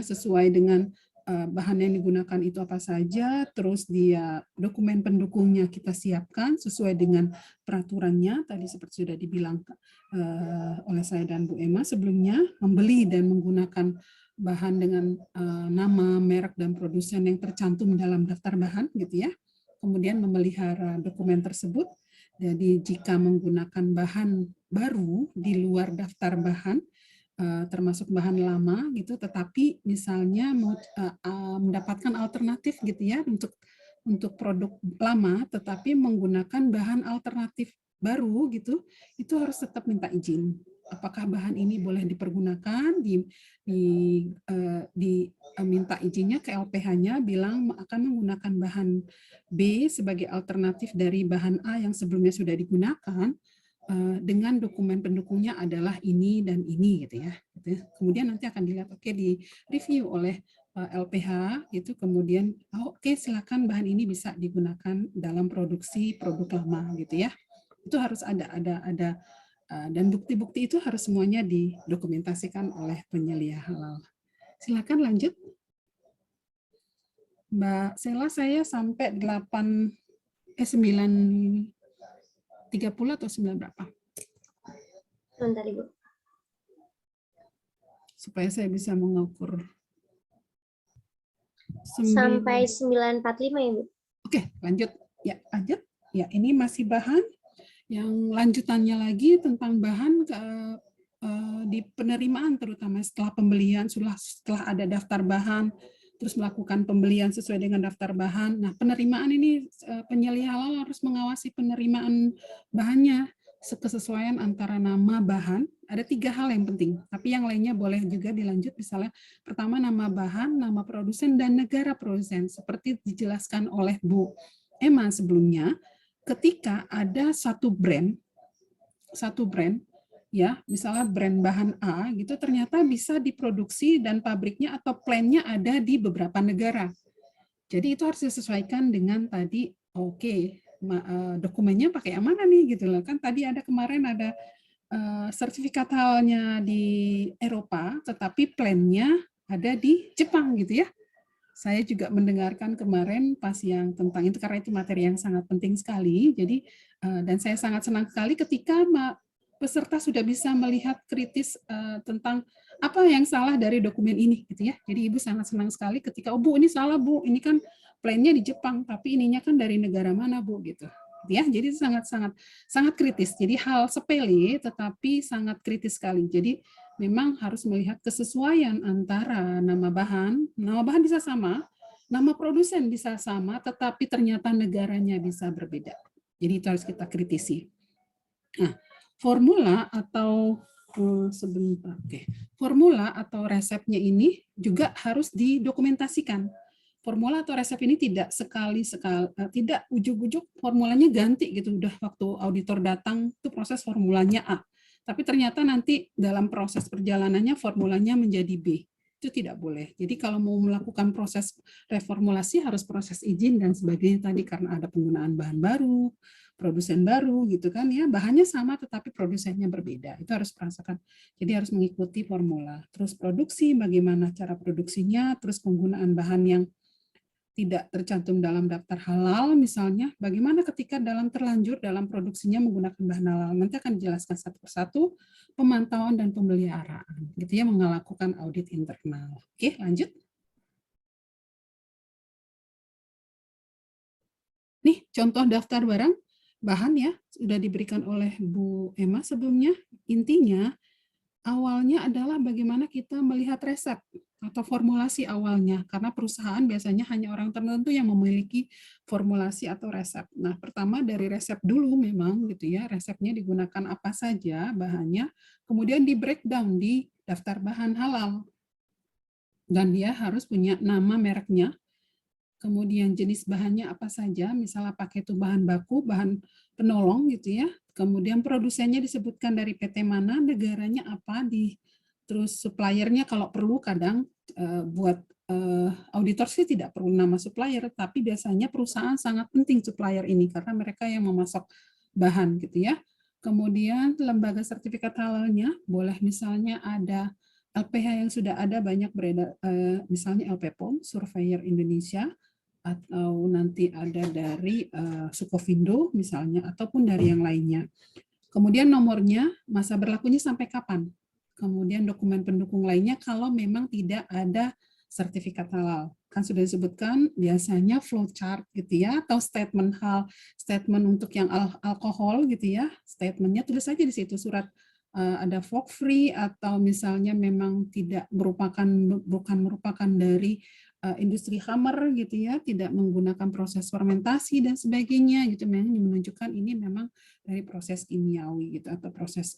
sesuai dengan bahan yang digunakan itu apa saja, terus dia dokumen pendukungnya kita siapkan sesuai dengan peraturannya, tadi seperti sudah dibilang oleh saya dan Bu Emma sebelumnya, membeli dan menggunakan bahan dengan nama, merek, dan produsen yang tercantum dalam daftar bahan, gitu ya. Kemudian memelihara dokumen tersebut, jadi jika menggunakan bahan baru di luar daftar bahan, termasuk bahan lama gitu, tetapi misalnya mendapatkan alternatif gitu ya untuk produk lama, tetapi menggunakan bahan alternatif baru gitu, itu harus tetap minta izin. Apakah bahan ini boleh dipergunakan, minta izinnya ke LPH-nya, bilang akan menggunakan bahan B sebagai alternatif dari bahan A yang sebelumnya sudah digunakan, dengan dokumen pendukungnya adalah ini dan ini gitu ya. Kemudian nanti akan dilihat di review oleh LPH gitu, kemudian oke, silakan bahan ini bisa digunakan dalam produksi produk lama gitu ya. Itu harus ada dan bukti-bukti itu harus semuanya didokumentasikan oleh penyelia halal. Silakan lanjut. Mbak Sela, saya sampai 9:30 atau 9 berapa? Sebentar, Ibu. Supaya saya bisa mengukur. Sampai 9:45, Ibu. Oke, lanjut. Ya, lanjut. Ya, ini masih bahan. Yang lanjutannya lagi tentang bahan di penerimaan, terutama setelah pembelian, setelah ada daftar bahan, terus melakukan pembelian sesuai dengan daftar bahan. Nah, penerimaan ini penyelia halal harus mengawasi penerimaan bahannya, kesesuaian antara nama bahan. Ada 3 hal yang penting, tapi yang lainnya boleh juga dilanjut. Misalnya, pertama nama bahan, nama produsen, dan negara produsen. Seperti dijelaskan oleh Bu Emma sebelumnya, ketika ada satu brand ya, misalnya brand bahan A gitu, ternyata bisa diproduksi dan pabriknya atau plantnya ada di beberapa negara. Jadi itu harus disesuaikan dengan tadi, dokumennya pakai yang mana nih gitu loh. Kan tadi kemarin ada sertifikat halalnya di Eropa, tetapi plantnya ada di Jepang gitu ya. Saya juga mendengarkan kemarin pas yang tentang itu, karena itu materi yang sangat penting sekali. Jadi dan saya sangat senang sekali ketika peserta sudah bisa melihat kritis tentang apa yang salah dari dokumen ini gitu ya. Jadi Ibu sangat senang sekali ketika, oh Bu, ini salah Bu, ini kan plannya di Jepang, tapi ininya kan dari negara mana Bu gitu. Ya, jadi sangat kritis. Jadi hal sepele tetapi sangat kritis sekali. Jadi memang harus melihat kesesuaian antara nama bahan bisa sama, nama produsen bisa sama, tetapi ternyata negaranya bisa berbeda. Jadi itu harus kita kritisi. Nah, formula atau formula atau resepnya ini juga harus didokumentasikan. Formula atau resep ini tidak tidak ujuk-ujuk formulanya ganti gitu, udah waktu auditor datang itu proses formulanya A, tapi ternyata nanti dalam proses perjalanannya formulanya menjadi B. Itu tidak boleh. Jadi kalau mau melakukan proses reformulasi harus proses izin dan sebagainya tadi, karena ada penggunaan bahan baru, produsen baru gitu kan ya, bahannya sama tetapi produsennya berbeda. Itu harus merasakan. Jadi harus mengikuti formula. Terus produksi, bagaimana cara produksinya, terus penggunaan bahan yang tidak tercantum dalam daftar halal, misalnya bagaimana ketika terlanjur dalam produksinya menggunakan bahan halal. Nanti akan dijelaskan satu persatu, pemantauan dan pemeliharaan, gitu ya, melakukan audit internal. Oke, lanjut. Nih, contoh daftar barang, bahan ya, sudah diberikan oleh Bu Emma sebelumnya. Intinya, awalnya adalah bagaimana kita melihat resep atau formulasi awalnya, karena perusahaan biasanya hanya orang tertentu yang memiliki formulasi atau resep. Nah, pertama dari resep dulu memang gitu ya, resepnya digunakan apa saja bahannya, kemudian di breakdown di daftar bahan halal. Dan dia harus punya nama mereknya, kemudian jenis bahannya apa saja, misalnya pakai itu bahan baku, bahan penolong gitu ya, kemudian produsennya disebutkan dari PT mana, negaranya apa, terus suppliernya kalau perlu kadang buat auditor sih tidak perlu nama supplier, tapi biasanya perusahaan sangat penting supplier ini karena mereka yang memasok bahan gitu ya. Kemudian lembaga sertifikat halalnya boleh misalnya ada LPH yang sudah ada banyak beredar, misalnya LPPOM, Surveyor Indonesia, atau nanti ada dari Sukovindo misalnya, ataupun dari yang lainnya. Kemudian nomornya, masa berlakunya sampai kapan. Kemudian dokumen pendukung lainnya kalau memang tidak ada sertifikat halal. Kan sudah disebutkan biasanya flowchart gitu ya, atau statement untuk yang alkohol gitu ya, statementnya tulis saja di situ surat ada fog free atau misalnya memang tidak bukan merupakan dari industri hammer gitu ya, tidak menggunakan proses fermentasi dan sebagainya gitu, memang menunjukkan ini memang dari proses kimiawi gitu atau proses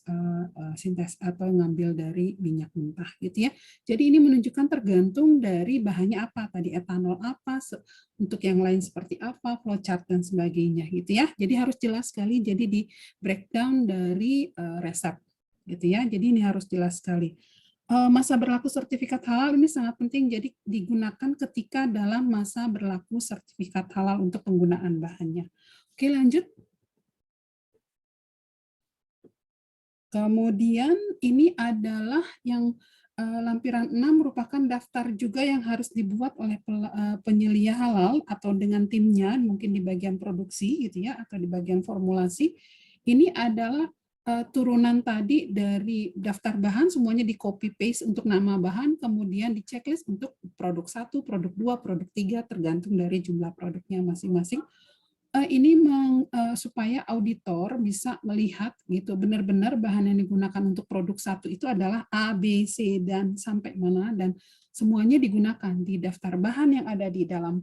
sintes atau ngambil dari minyak mentah gitu ya. Jadi ini menunjukkan tergantung dari bahannya apa, tadi etanol apa, untuk yang lain seperti apa, flowchart dan sebagainya gitu ya. Jadi harus jelas sekali, jadi di breakdown dari resep gitu ya. Jadi ini harus jelas sekali. Masa berlaku sertifikat halal ini sangat penting, jadi digunakan ketika dalam masa berlaku sertifikat halal untuk penggunaan bahannya. Oke, lanjut. Kemudian ini adalah yang lampiran 6 merupakan daftar juga yang harus dibuat oleh penyelia halal atau dengan timnya, mungkin di bagian produksi gitu ya, atau di bagian formulasi. Ini adalah turunan tadi dari daftar bahan, semuanya di copy paste untuk nama bahan, kemudian di checklist untuk produk 1, produk 2, produk 3, tergantung dari jumlah produknya masing-masing. Ini supaya auditor bisa melihat gitu benar-benar bahan yang digunakan untuk produk 1 itu adalah A, B, C, dan sampai mana, dan semuanya digunakan di daftar bahan yang ada di dalam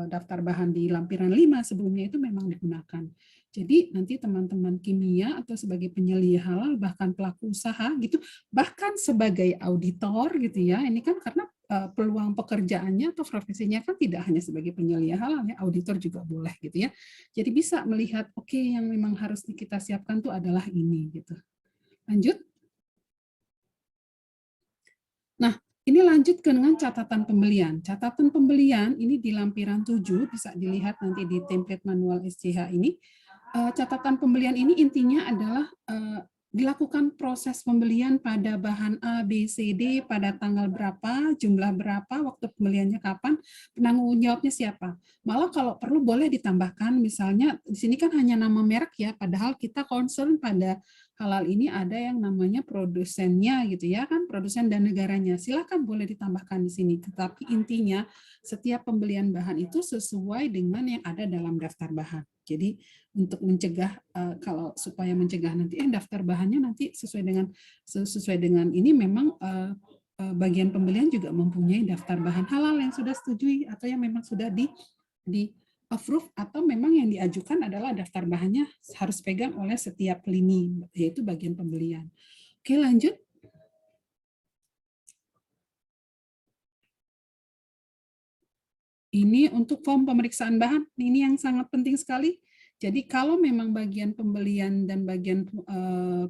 daftar bahan di lampiran 5 sebelumnya itu memang digunakan. Jadi nanti teman-teman kimia atau sebagai penyelia halal, bahkan pelaku usaha gitu, bahkan sebagai auditor gitu ya, ini kan karena peluang pekerjaannya atau profesinya kan tidak hanya sebagai penyelia halal ya, auditor juga boleh gitu ya. Jadi bisa melihat oke, yang memang harus kita siapkan tuh adalah ini gitu. Lanjut. Nah, ini lanjut dengan catatan pembelian. Catatan pembelian ini di lampiran 7 bisa dilihat nanti di template manual SCH ini. Catatan pembelian ini intinya adalah dilakukan proses pembelian pada bahan A, B, C, D pada tanggal berapa, jumlah berapa, waktu pembeliannya kapan, penanggung jawabnya siapa. Malah kalau perlu boleh ditambahkan, misalnya di sini kan hanya nama merek ya, padahal kita concern pada halal ini ada yang namanya produsennya gitu ya kan, produsen dan negaranya. Silakan boleh ditambahkan di sini, tetapi intinya setiap pembelian bahan itu sesuai dengan yang ada dalam daftar bahan. Jadi untuk mencegah kalau supaya mencegah nanti daftar bahannya nanti sesuai dengan ini memang bagian pembelian juga mempunyai daftar bahan halal yang sudah setujui atau yang memang sudah di approve atau memang yang diajukan adalah daftar bahannya harus pegang oleh setiap lini yaitu bagian pembelian. Oke, lanjut. Ini untuk form pemeriksaan bahan, ini yang sangat penting sekali. Jadi kalau memang bagian pembelian dan bagian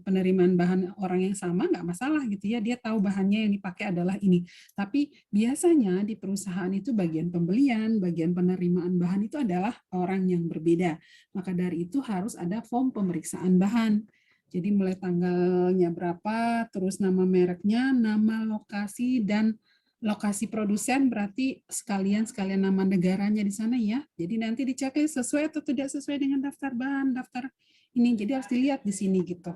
penerimaan bahan orang yang sama, nggak masalah gitu ya, dia tahu bahannya yang dipakai adalah ini. Tapi biasanya di perusahaan itu bagian pembelian, bagian penerimaan bahan itu adalah orang yang berbeda. Maka dari itu harus ada form pemeriksaan bahan. Jadi mulai tanggalnya berapa, terus nama mereknya, nama lokasi, dan lokasi produsen berarti sekalian nama negaranya di sana ya. Jadi nanti dicek sesuai atau tidak sesuai dengan daftar bahan, daftar ini. Jadi harus dilihat di sini gitu.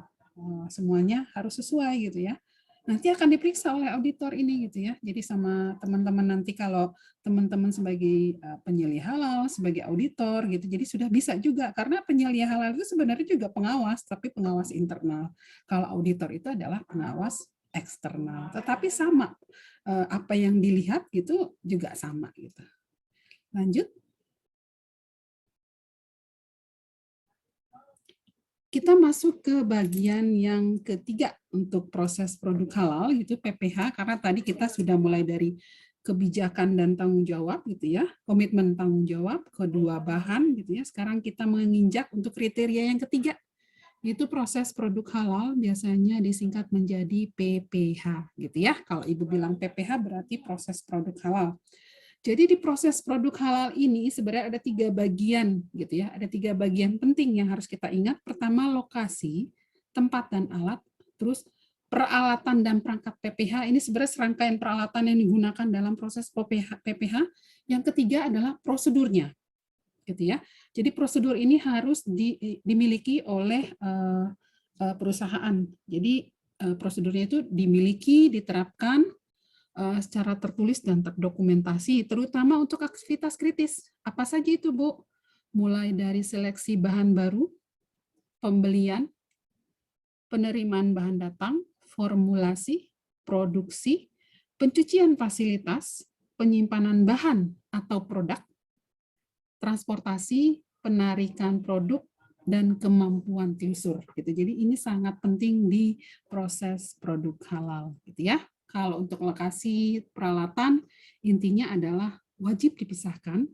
Semuanya harus sesuai gitu ya. Nanti akan diperiksa oleh auditor ini gitu ya. Jadi sama teman-teman nanti kalau teman-teman sebagai penyelia halal, sebagai auditor gitu. Jadi sudah bisa juga karena penyelia halal itu sebenarnya juga pengawas, tapi pengawas internal. Kalau auditor itu adalah pengawas eksternal. Tetapi sama apa yang dilihat gitu juga sama gitu. Lanjut. Kita masuk ke bagian yang ketiga untuk proses produk halal gitu PPH, karena tadi kita sudah mulai dari kebijakan dan tanggung jawab gitu ya, komitmen tanggung jawab, kedua bahan gitu ya. Sekarang kita menginjak untuk kriteria yang ketiga, itu proses produk halal biasanya disingkat menjadi PPH gitu ya. Kalau Ibu bilang PPH berarti proses produk halal. Jadi di proses produk halal ini sebenarnya ada 3 bagian gitu ya. Ada 3 bagian penting yang harus kita ingat. Pertama lokasi, tempat dan alat, terus peralatan dan perangkat PPH ini sebenarnya serangkaian peralatan yang digunakan dalam proses PPH. Yang ketiga adalah prosedurnya, gitu ya. Jadi prosedur ini harus dimiliki oleh perusahaan. Jadi prosedurnya itu dimiliki, diterapkan secara tertulis dan terdokumentasi, terutama untuk aktivitas kritis. Apa saja itu, Bu? Mulai dari seleksi bahan baru, pembelian, penerimaan bahan datang, formulasi, produksi, pencucian fasilitas, penyimpanan bahan atau produk, transportasi, penarikan produk, dan kemampuan tiusur. Gitu. Jadi ini sangat penting di proses produk halal, gitu ya. Kalau untuk lokasi peralatan, intinya adalah wajib dipisahkan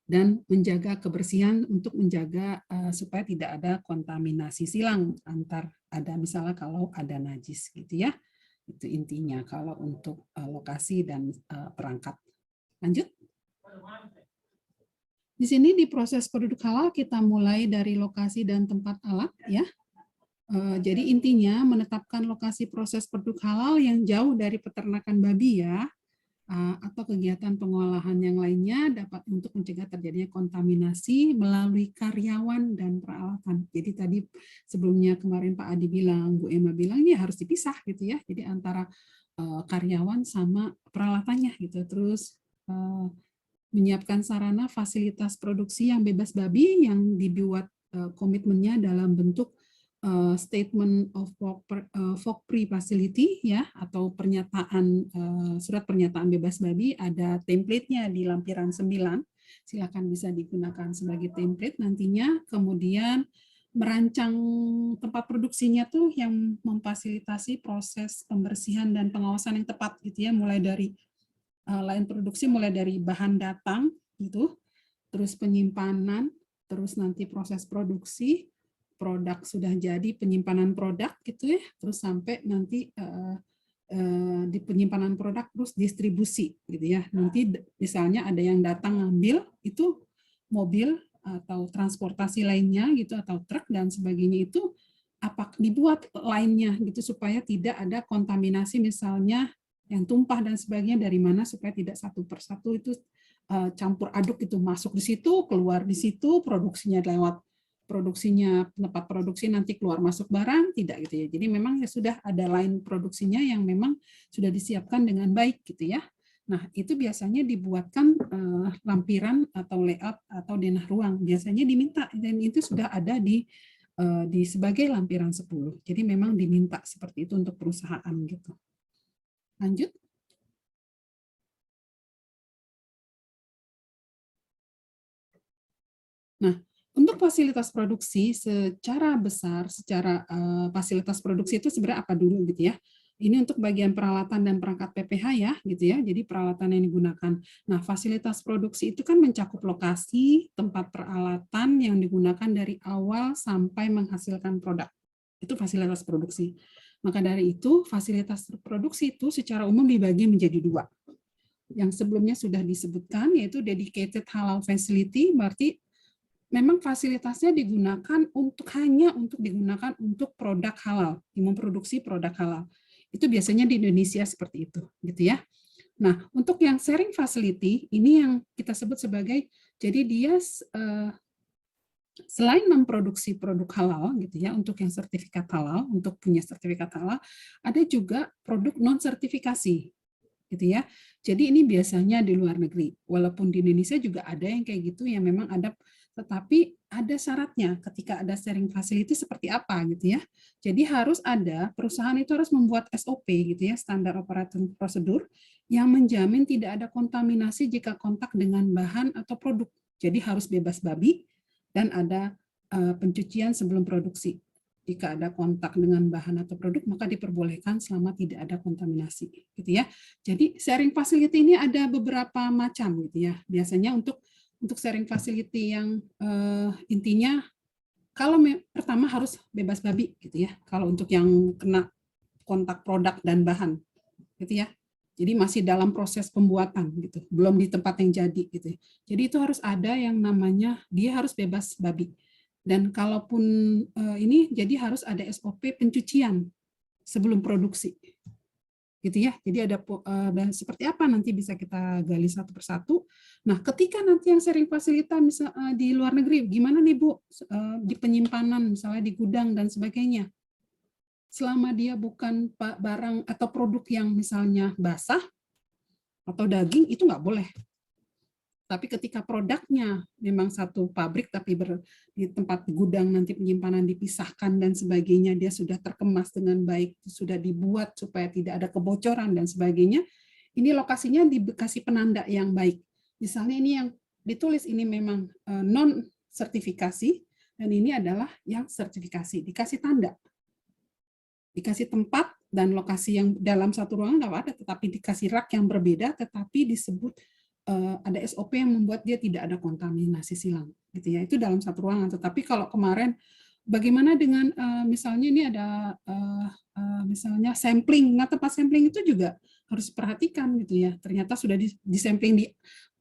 dan menjaga kebersihan untuk menjaga supaya tidak ada kontaminasi silang antar ada misalnya kalau ada najis, gitu ya. Itu intinya kalau untuk lokasi dan perangkat. Lanjut. Di sini di proses produk halal kita mulai dari lokasi dan tempat alat ya. Jadi intinya menetapkan lokasi proses produk halal yang jauh dari peternakan babi ya, atau kegiatan pengolahan yang lainnya dapat untuk mencegah terjadinya kontaminasi melalui karyawan dan peralatan. Jadi tadi sebelumnya kemarin Pak Adi bilang, Bu Emma bilang ya harus dipisah gitu ya. Jadi antara karyawan sama peralatannya gitu. Terus menyiapkan sarana fasilitas produksi yang bebas babi yang dibuat komitmennya dalam bentuk statement of FOCPRI facility ya atau pernyataan surat pernyataan bebas babi, ada template-nya di lampiran 9. Silakan bisa digunakan sebagai template nantinya. Kemudian merancang tempat produksinya tuh yang memfasilitasi proses pembersihan dan pengawasan yang tepat gitu ya, mulai dari lain produksi mulai dari bahan datang gitu, terus penyimpanan, terus nanti proses produksi, produk sudah jadi penyimpanan produk gitu ya, terus sampai nanti di penyimpanan produk terus distribusi gitu ya. Nanti misalnya ada yang datang ngambil itu mobil atau transportasi lainnya gitu atau truk dan sebagainya itu apa dibuat lainnya gitu supaya tidak ada kontaminasi misalnya yang tumpah dan sebagainya dari mana supaya tidak satu persatu itu campur aduk itu masuk di situ, keluar di situ, produksinya lewat produksinya tempat produksi nanti keluar masuk barang tidak gitu ya. Jadi memang ya sudah ada line produksinya yang memang sudah disiapkan dengan baik gitu ya. Nah, itu biasanya dibuatkan lampiran atau layout atau denah ruang. Biasanya diminta dan itu sudah ada di sebagai lampiran 10. Jadi memang diminta seperti itu untuk perusahaan gitu. Lanjut. Nah, untuk fasilitas produksi secara besar, secara fasilitas produksi itu sebenarnya apa dulu gitu ya. Ini untuk bagian peralatan dan perangkat PPH ya, gitu ya. Jadi peralatan yang digunakan. Nah, fasilitas produksi itu kan mencakup lokasi, tempat peralatan yang digunakan dari awal sampai menghasilkan produk. Itu fasilitas produksi. Maka dari itu, fasilitas produksi itu secara umum dibagi menjadi 2. Yang sebelumnya sudah disebutkan, yaitu dedicated halal facility, berarti memang fasilitasnya digunakan hanya untuk digunakan untuk produk halal, memproduksi produk halal. Itu biasanya di Indonesia seperti itu, gitu ya. Nah, untuk yang sharing facility ini yang kita sebut sebagai, jadi dia selain memproduksi produk halal, gitu ya, untuk yang sertifikat halal, untuk punya sertifikat halal, ada juga produk non sertifikasi, gitu ya. Jadi ini biasanya di luar negeri. Walaupun di Indonesia juga ada yang kayak gitu yang memang ada, tetapi ada syaratnya ketika ada sharing facility seperti apa gitu ya. Jadi harus ada, perusahaan itu harus membuat SOP gitu ya, standar operating procedure yang menjamin tidak ada kontaminasi jika kontak dengan bahan atau produk. Jadi harus bebas babi dan ada pencucian sebelum produksi. Jika ada kontak dengan bahan atau produk, maka diperbolehkan selama tidak ada kontaminasi, gitu ya. Jadi sharing facility ini ada beberapa macam, gitu ya. Biasanya untuk sharing facility yang intinya, kalau pertama harus bebas babi, gitu ya. Kalau untuk yang kena kontak produk dan bahan, gitu ya. Jadi masih dalam proses pembuatan, gitu. Belum di tempat yang jadi, gitu. Jadi itu harus ada yang namanya dia harus bebas babi. Dan kalaupun ini jadi harus ada SOP pencucian sebelum produksi. Gitu ya. Jadi ada dan seperti apa nanti bisa kita gali satu persatu. Nah, ketika nanti yang sharing fasilitas misal di luar negeri, gimana nih Bu di penyimpanan misalnya di gudang dan sebagainya. Selama dia bukan barang atau produk yang misalnya basah atau daging itu nggak boleh. Tapi ketika produknya memang satu pabrik tapi di tempat gudang nanti penyimpanan dipisahkan dan sebagainya, dia sudah terkemas dengan baik, sudah dibuat supaya tidak ada kebocoran dan sebagainya, ini lokasinya dikasih penanda yang baik. Misalnya ini yang ditulis ini memang non sertifikasi dan ini adalah yang sertifikasi, dikasih tanda. Dikasih tempat dan lokasi yang dalam satu ruangan nggak ada, tetapi dikasih rak yang berbeda, tetapi disebut ada SOP yang membuat dia tidak ada kontaminasi silang, gitu ya. Itu dalam satu ruangan. Tetapi kalau kemarin, bagaimana dengan misalnya ini ada misalnya sampling, nah tempat sampling itu juga harus diperhatikan, gitu ya. Ternyata sudah di sampling di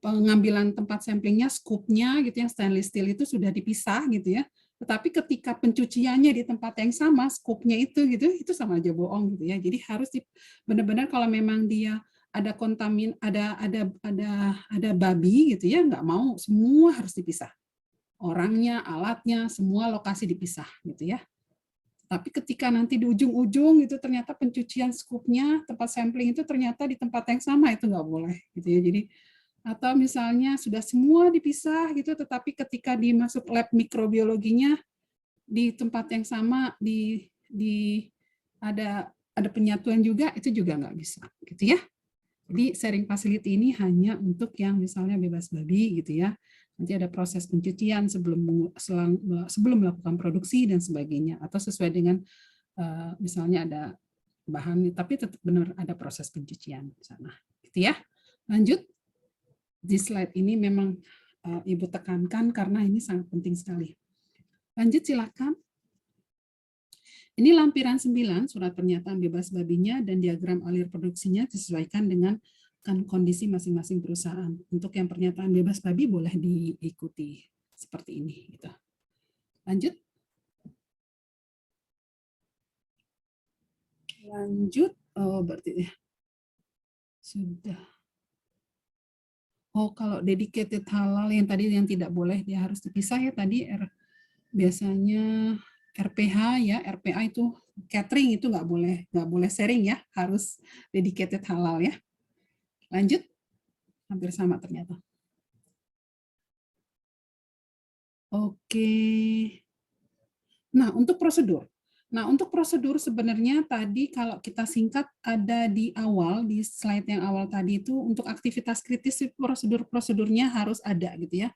pengambilan tempat samplingnya, scoopnya, gitu yang stainless steel itu sudah dipisah, gitu ya. Tetapi ketika pencuciannya di tempat yang sama, scoopnya itu, gitu, itu sama aja bohong, gitu ya. Jadi harus benar-benar kalau memang dia ada ada babi gitu ya, nggak mau, semua harus dipisah, orangnya, alatnya, semua lokasi dipisah gitu ya. Tapi ketika nanti di ujung-ujung itu ternyata pencucian scoopnya, tempat sampling itu ternyata di tempat yang sama, itu nggak boleh gitu ya. Jadi atau misalnya sudah semua dipisah gitu, tetapi ketika dimasuk lab mikrobiologinya di tempat yang sama ada penyatuan juga, itu juga nggak bisa gitu ya. Jadi sharing facility ini hanya untuk yang misalnya bebas babi gitu ya. Nanti ada proses pencucian sebelum melakukan produksi dan sebagainya, atau sesuai dengan misalnya ada bahan, tapi tetap benar ada proses pencucian di sana. Gitu ya. Lanjut. Di slide ini memang Ibu tekankan karena ini sangat penting sekali. Lanjut silakan. Ini lampiran 9, surat pernyataan bebas babinya dan diagram alir produksinya disesuaikan dengan kondisi masing-masing perusahaan. Untuk yang pernyataan bebas babi boleh diikuti seperti ini. Gitu. Lanjut. Lanjut. Oh, berarti ya. Sudah. Oh, kalau dedicated halal yang tadi yang tidak boleh, dia harus dipisah ya tadi. Biasanya RPH ya, RPA itu catering itu nggak boleh sharing ya, harus dedicated halal ya. Lanjut, hampir sama ternyata. Oke. Nah, untuk prosedur. Nah, untuk prosedur sebenarnya tadi kalau kita singkat ada di awal, di slide yang awal tadi itu untuk aktivitas kritis prosedur-prosedurnya harus ada gitu ya.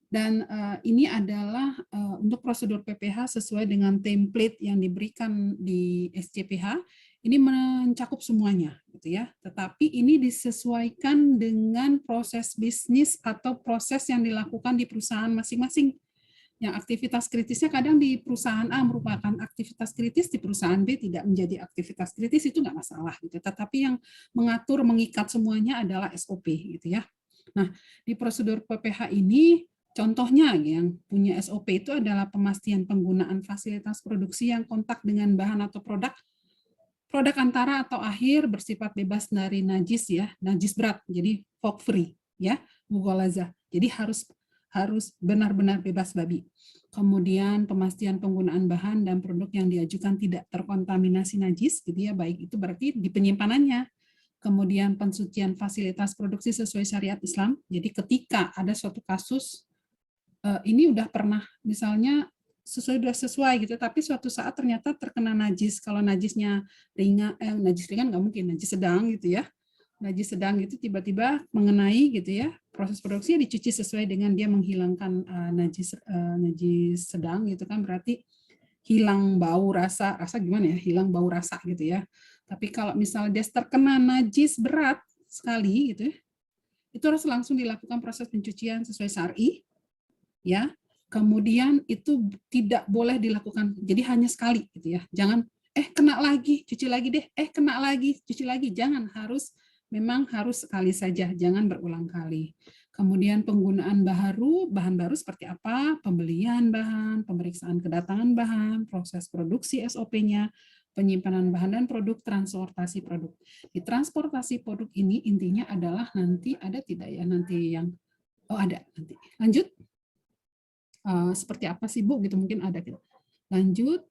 Dan ini adalah untuk prosedur PPH sesuai dengan template yang diberikan di SCPH, ini mencakup semuanya, gitu ya. Tetapi ini disesuaikan dengan proses bisnis atau proses yang dilakukan di perusahaan masing-masing. Yang aktivitas kritisnya kadang di perusahaan A merupakan aktivitas kritis, di perusahaan B tidak menjadi aktivitas kritis, itu nggak masalah, gitu. Tetapi yang mengatur, mengikat semuanya adalah SOP, gitu ya. Nah, di prosedur PPH ini contohnya yang punya SOP itu adalah pemastian penggunaan fasilitas produksi yang kontak dengan bahan atau produk antara atau akhir bersifat bebas dari najis ya, najis berat, jadi fog free ya, mughalaza. Jadi harus benar-benar bebas babi. Kemudian pemastian penggunaan bahan dan produk yang diajukan tidak terkontaminasi najis, gitu ya, baik itu berarti di penyimpanannya. Kemudian pensucian fasilitas produksi sesuai syariat Islam. Jadi ketika ada suatu kasus ini udah pernah misalnya sesuai gitu, tapi suatu saat ternyata terkena najis. Kalau najisnya ringan, najis ringan nggak mungkin, najis sedang gitu ya. Najis sedang itu tiba-tiba mengenai gitu ya, proses produksinya dicuci sesuai dengan dia menghilangkan najis sedang gitu kan, berarti hilang bau rasa gimana ya, hilang bau rasa gitu ya. Tapi kalau misalnya dia terkena najis berat sekali gitu ya, itu harus langsung dilakukan proses pencucian sesuai syar'i ya. Kemudian itu tidak boleh dilakukan, jadi hanya sekali gitu ya. Jangan kena lagi, cuci lagi deh, kena lagi, cuci lagi. Jangan, memang harus sekali saja, jangan berulang kali. Kemudian penggunaan bahan baru seperti apa, pembelian bahan, pemeriksaan kedatangan bahan, proses produksi SOP-nya, penyimpanan bahan dan produk, transportasi produk. Di transportasi produk ini intinya adalah nanti ada tidak ya nanti yang ada nanti. Lanjut. Seperti apa sih Bu gitu mungkin ada gitu. Lanjut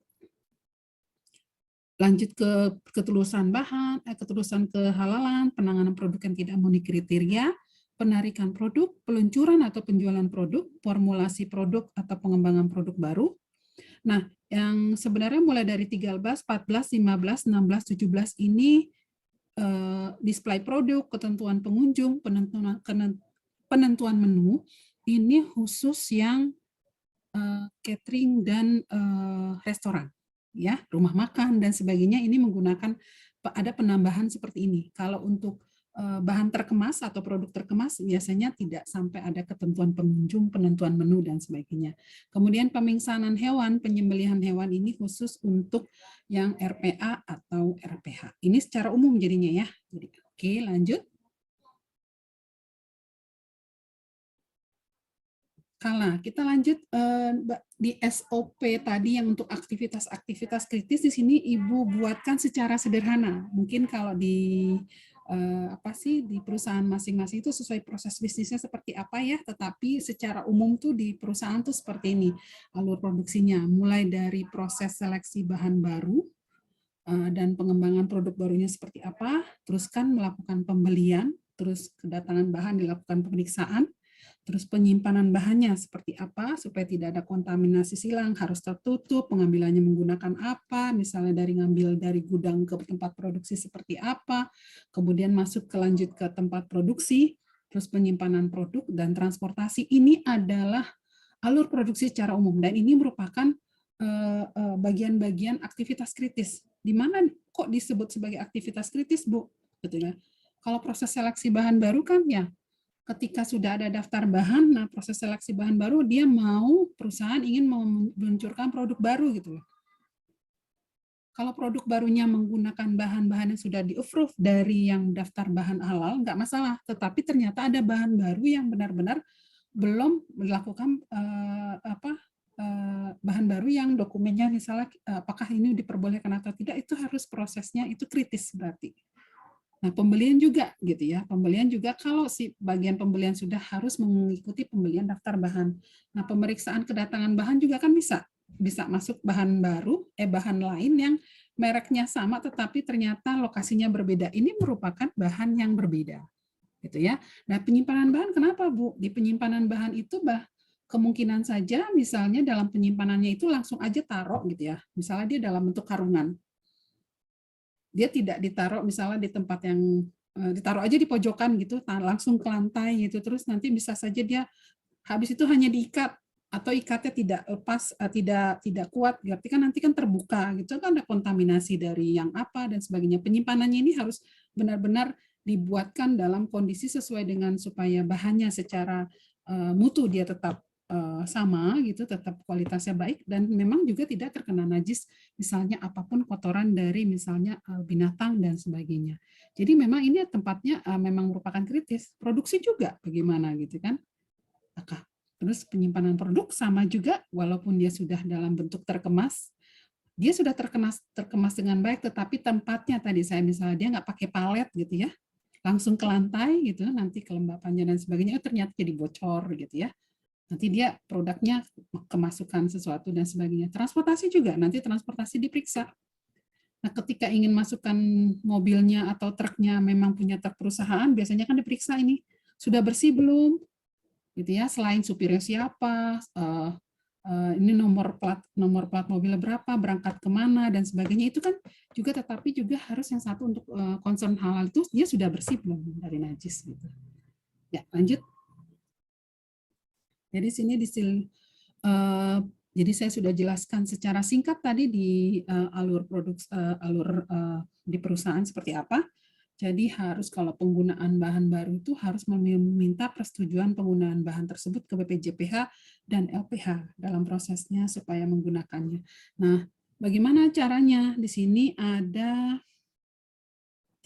ke ketulusan bahan, ketulusan kehalalan, penanganan produk yang tidak memenuhi kriteria, penarikan produk, peluncuran atau penjualan produk, formulasi produk atau pengembangan produk baru. Nah, yang sebenarnya mulai dari 13, 14, 15, 16, 17 ini display produk, ketentuan pengunjung, penentuan menu, ini khusus yang catering dan restoran, ya, rumah makan dan sebagainya. Ini menggunakan ada penambahan seperti ini. Kalau untuk bahan terkemas atau produk terkemas biasanya tidak sampai ada ketentuan pengunjung, penentuan menu dan sebagainya. Kemudian pemingsanan hewan, penyembelihan hewan ini khusus untuk yang RPA atau RPH. Ini secara umum jadinya ya. Jadi, oke, lanjut. Kala, kita lanjut di SOP tadi yang untuk aktivitas-aktivitas kritis di sini Ibu buatkan secara sederhana. Mungkin kalau di di perusahaan masing-masing itu sesuai proses bisnisnya seperti apa ya, tetapi secara umum tuh di perusahaan tuh seperti ini alur produksinya, mulai dari proses seleksi bahan baru dan pengembangan produk barunya seperti apa, terus kan melakukan pembelian, terus kedatangan bahan dilakukan pemeriksaan, terus penyimpanan bahannya seperti apa supaya tidak ada kontaminasi silang, harus tertutup, pengambilannya menggunakan apa, misalnya dari ngambil dari gudang ke tempat produksi seperti apa, kemudian masuk lanjut ke tempat produksi, terus penyimpanan produk dan transportasi. Ini adalah alur produksi secara umum dan ini merupakan bagian-bagian aktivitas kritis. Di mana kok disebut sebagai aktivitas kritis, Bu? Betul ya. Kalau proses seleksi bahan baru kan ya ketika sudah ada daftar bahan, nah proses seleksi bahan baru, dia mau perusahaan ingin meluncurkan produk baru gitu loh. Kalau produk barunya menggunakan bahan-bahan yang sudah di-approve dari yang daftar bahan halal, nggak masalah. Tetapi ternyata ada bahan baru yang benar-benar belum melakukan bahan baru yang dokumennya misalnya apakah ini diperbolehkan atau tidak, itu harus prosesnya itu kritis berarti. Nah, pembelian juga gitu ya. Pembelian juga kalau si bagian pembelian sudah harus mengikuti pembelian daftar bahan. Nah, pemeriksaan kedatangan bahan juga kan bisa masuk bahan baru, bahan lain yang mereknya sama tetapi ternyata lokasinya berbeda. Ini merupakan bahan yang berbeda. Gitu ya. Nah, penyimpanan bahan kenapa, Bu? Di penyimpanan bahan itu kemungkinan saja misalnya dalam penyimpanannya itu langsung aja taruh gitu ya. Misalnya dia dalam bentuk karungan. Dia tidak ditaruh misalnya di tempat yang ditaruh aja di pojokan gitu, langsung ke lantai gitu, terus nanti bisa saja dia habis itu hanya diikat atau ikatnya tidak lepas, tidak kuat, berarti kan nanti kan terbuka gitu kan ada kontaminasi dari yang apa dan sebagainya. Penyimpanannya ini harus benar-benar dibuatkan dalam kondisi sesuai dengan supaya bahannya secara mutu dia tetap sama gitu, tetap kualitasnya baik dan memang juga tidak terkena najis misalnya apapun kotoran dari misalnya binatang dan sebagainya. Jadi memang ini tempatnya memang merupakan kritis. Produksi juga bagaimana gitu kan. Terus penyimpanan produk sama juga walaupun dia sudah dalam bentuk terkemas, dia sudah terkemas dengan baik tetapi tempatnya tadi saya misalnya dia nggak pakai palet gitu ya. Langsung ke lantai gitu, nanti kelembapannya dan sebagainya ternyata jadi bocor gitu ya. Nanti dia produknya kemasukan sesuatu dan sebagainya. Transportasi juga, nanti transportasi diperiksa. Nah, ketika ingin masukkan mobilnya atau truknya memang punya truk perusahaan, biasanya kan diperiksa ini, sudah bersih belum? Gitu ya, selain supirnya siapa, ini nomor plat mobilnya berapa, berangkat kemana, dan sebagainya, itu kan juga tetapi juga harus yang satu untuk concern halal itu, dia sudah bersih belum dari najis. Gitu. Ya, lanjut. Jadi sini jadi saya sudah jelaskan secara singkat tadi di alur di perusahaan seperti apa. Jadi harus kalau penggunaan bahan baru itu harus meminta persetujuan penggunaan bahan tersebut ke BPJPH dan LPH dalam prosesnya supaya menggunakannya. Nah, bagaimana caranya? Di sini ada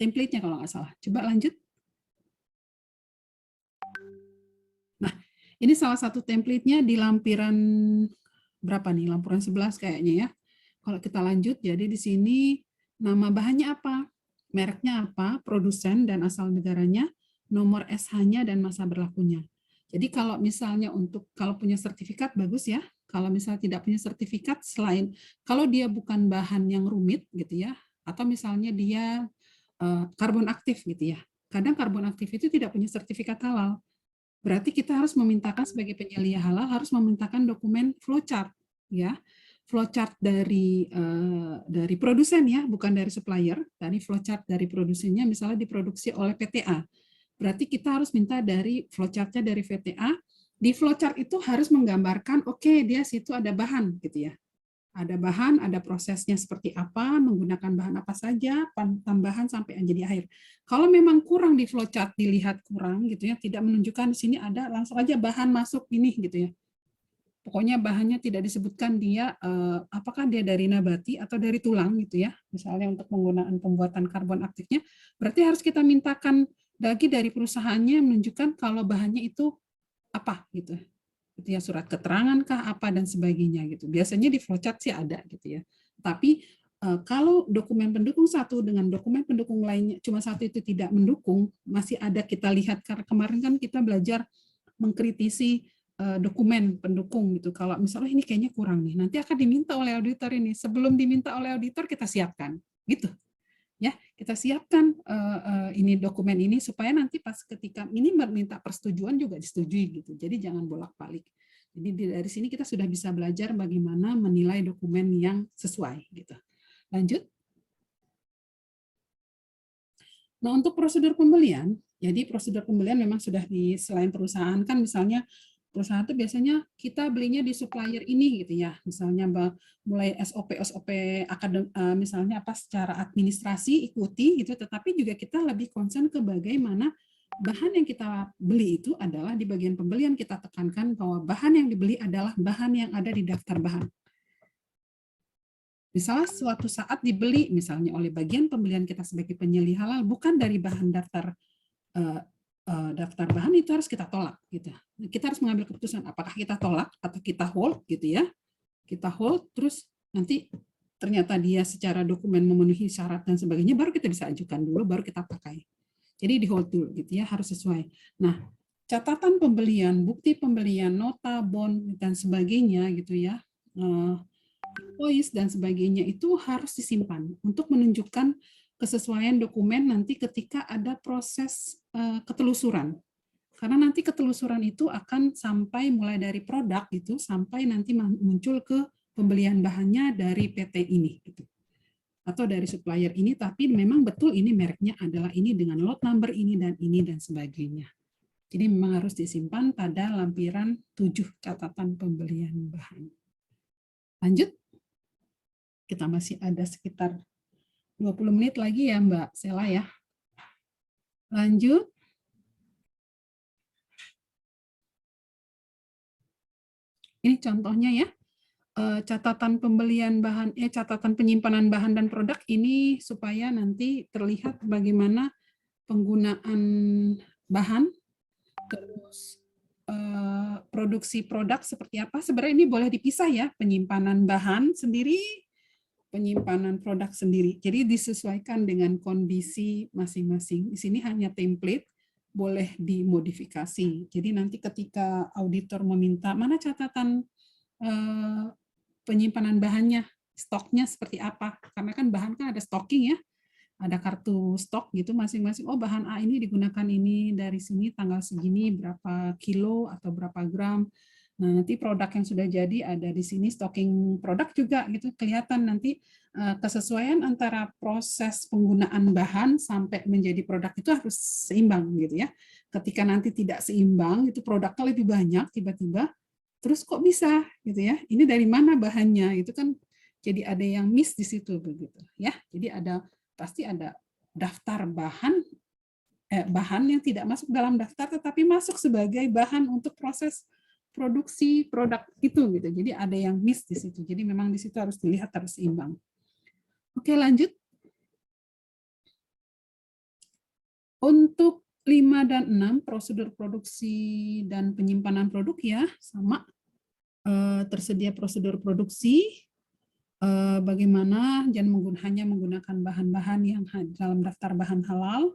template-nya kalau nggak salah. Coba lanjut. Nah, ini salah satu template-nya di lampiran berapa nih? Lampiran 11 kayaknya ya. Kalau kita lanjut, jadi di sini nama bahannya apa, mereknya apa, produsen dan asal negaranya, nomor SH-nya dan masa berlakunya. Jadi kalau misalnya kalau punya sertifikat bagus ya. Kalau misalnya tidak punya sertifikat, selain kalau dia bukan bahan yang rumit gitu ya, atau misalnya dia karbon aktif gitu ya. Kadang karbon aktif itu tidak punya sertifikat halal. Berarti kita harus memintakan sebagai penyelia halal harus memintakan dokumen flowchart ya. Flowchart dari produsen ya, bukan dari supplier, dari flowchart dari produsennya misalnya diproduksi oleh PTA. Berarti kita harus minta dari flowchart-nya dari VTA. Di flowchart itu harus menggambarkan, oke, dia situ ada bahan gitu ya. Ada bahan, ada prosesnya seperti apa, menggunakan bahan apa saja, tambahan sampai jadi akhir. Kalau memang kurang di flowchart dilihat kurang gitu ya, tidak menunjukkan di sini ada, langsung aja bahan masuk ini gitu ya. Pokoknya bahannya tidak disebutkan dia apakah dia dari nabati atau dari tulang gitu ya. Misalnya untuk penggunaan pembuatan karbon aktifnya, berarti harus kita mintakan lagi dari perusahaannya menunjukkan kalau bahannya itu apa gitu. Gitu ya, surat keterangan kah apa dan sebagainya gitu. Biasanya di flowchart sih ada gitu ya. Tapi kalau dokumen pendukung satu dengan dokumen pendukung lainnya cuma satu itu tidak mendukung, masih ada kita lihat karena kemarin kan kita belajar mengkritisi dokumen pendukung gitu. Kalau misalnya ini kayaknya kurang nih, nanti akan diminta oleh auditor ini. Sebelum diminta oleh auditor kita siapkan, gitu. Ya, kita siapkan ini dokumen ini supaya nanti pas ketika ini meminta persetujuan juga disetujui gitu. Jadi jangan bolak-balik. Jadi dari sini kita sudah bisa belajar bagaimana menilai dokumen yang sesuai gitu. Lanjut. Nah, untuk prosedur pembelian, jadi prosedur pembelian memang sudah selain perusahaan kan misalnya perusahaan itu biasanya kita belinya di supplier ini gitu ya. Misalnya mulai SOP misalnya apa secara administrasi ikuti gitu, tetapi juga kita lebih concern ke bagaimana bahan yang kita beli itu adalah di bagian pembelian kita tekankan bahwa bahan yang dibeli adalah bahan yang ada di daftar bahan. Misalnya suatu saat dibeli misalnya oleh bagian pembelian kita sebagai penyelia halal bukan dari bahan daftar bahan itu harus kita tolak gitu. Kita harus mengambil keputusan apakah kita tolak atau kita hold gitu ya. Kita hold terus nanti ternyata dia secara dokumen memenuhi syarat dan sebagainya baru kita bisa ajukan dulu baru kita pakai. Jadi di hold dulu gitu ya harus sesuai. Nah, catatan pembelian, bukti pembelian, nota, bond dan sebagainya gitu ya. Invoice dan sebagainya itu harus disimpan untuk menunjukkan kesesuaian dokumen nanti ketika ada proses ketelusuran. Karena nanti ketelusuran itu akan sampai mulai dari produk itu sampai nanti muncul ke pembelian bahannya dari PT ini gitu. Atau dari supplier ini tapi memang betul ini mereknya adalah ini dengan lot number ini dan sebagainya. Jadi memang harus disimpan pada lampiran 7 catatan pembelian bahan. Lanjut. Kita masih ada sekitar 20 menit lagi ya Mbak Sela ya. Lanjut. Ini contohnya ya. Catatan pembelian bahan, catatan penyimpanan bahan dan produk ini supaya nanti terlihat bagaimana penggunaan bahan, terus produksi produk seperti apa. Sebenarnya ini boleh dipisah ya, penyimpanan bahan sendiri, penyimpanan produk sendiri. Jadi disesuaikan dengan kondisi masing-masing. Di sini hanya template, boleh dimodifikasi. Jadi nanti ketika auditor meminta mana catatan penyimpanan bahannya, stoknya seperti apa. Karena kan bahan kan ada stocking ya, ada kartu stok gitu masing-masing. Oh bahan A ini digunakan ini dari sini tanggal segini berapa kilo atau berapa gram. Nah nanti produk yang sudah jadi ada di sini stocking produk juga gitu kelihatan nanti kesesuaian antara proses penggunaan bahan sampai menjadi produk itu harus seimbang gitu ya. Ketika nanti tidak seimbang itu produknya lebih banyak tiba-tiba terus kok bisa gitu ya? Ini dari mana bahannya? Itu kan jadi ada yang miss di situ begitu ya. Jadi pasti ada daftar bahan bahan yang tidak masuk dalam daftar tetapi masuk sebagai bahan untuk proses produksi produk itu gitu. Jadi ada yang miss di situ. Jadi memang di situ harus dilihat harus seimbang. Oke, lanjut. Untuk 5 dan 6 prosedur produksi dan penyimpanan produk ya sama. Tersedia prosedur produksi, bagaimana jangan hanya menggunakan bahan-bahan yang dalam daftar bahan halal.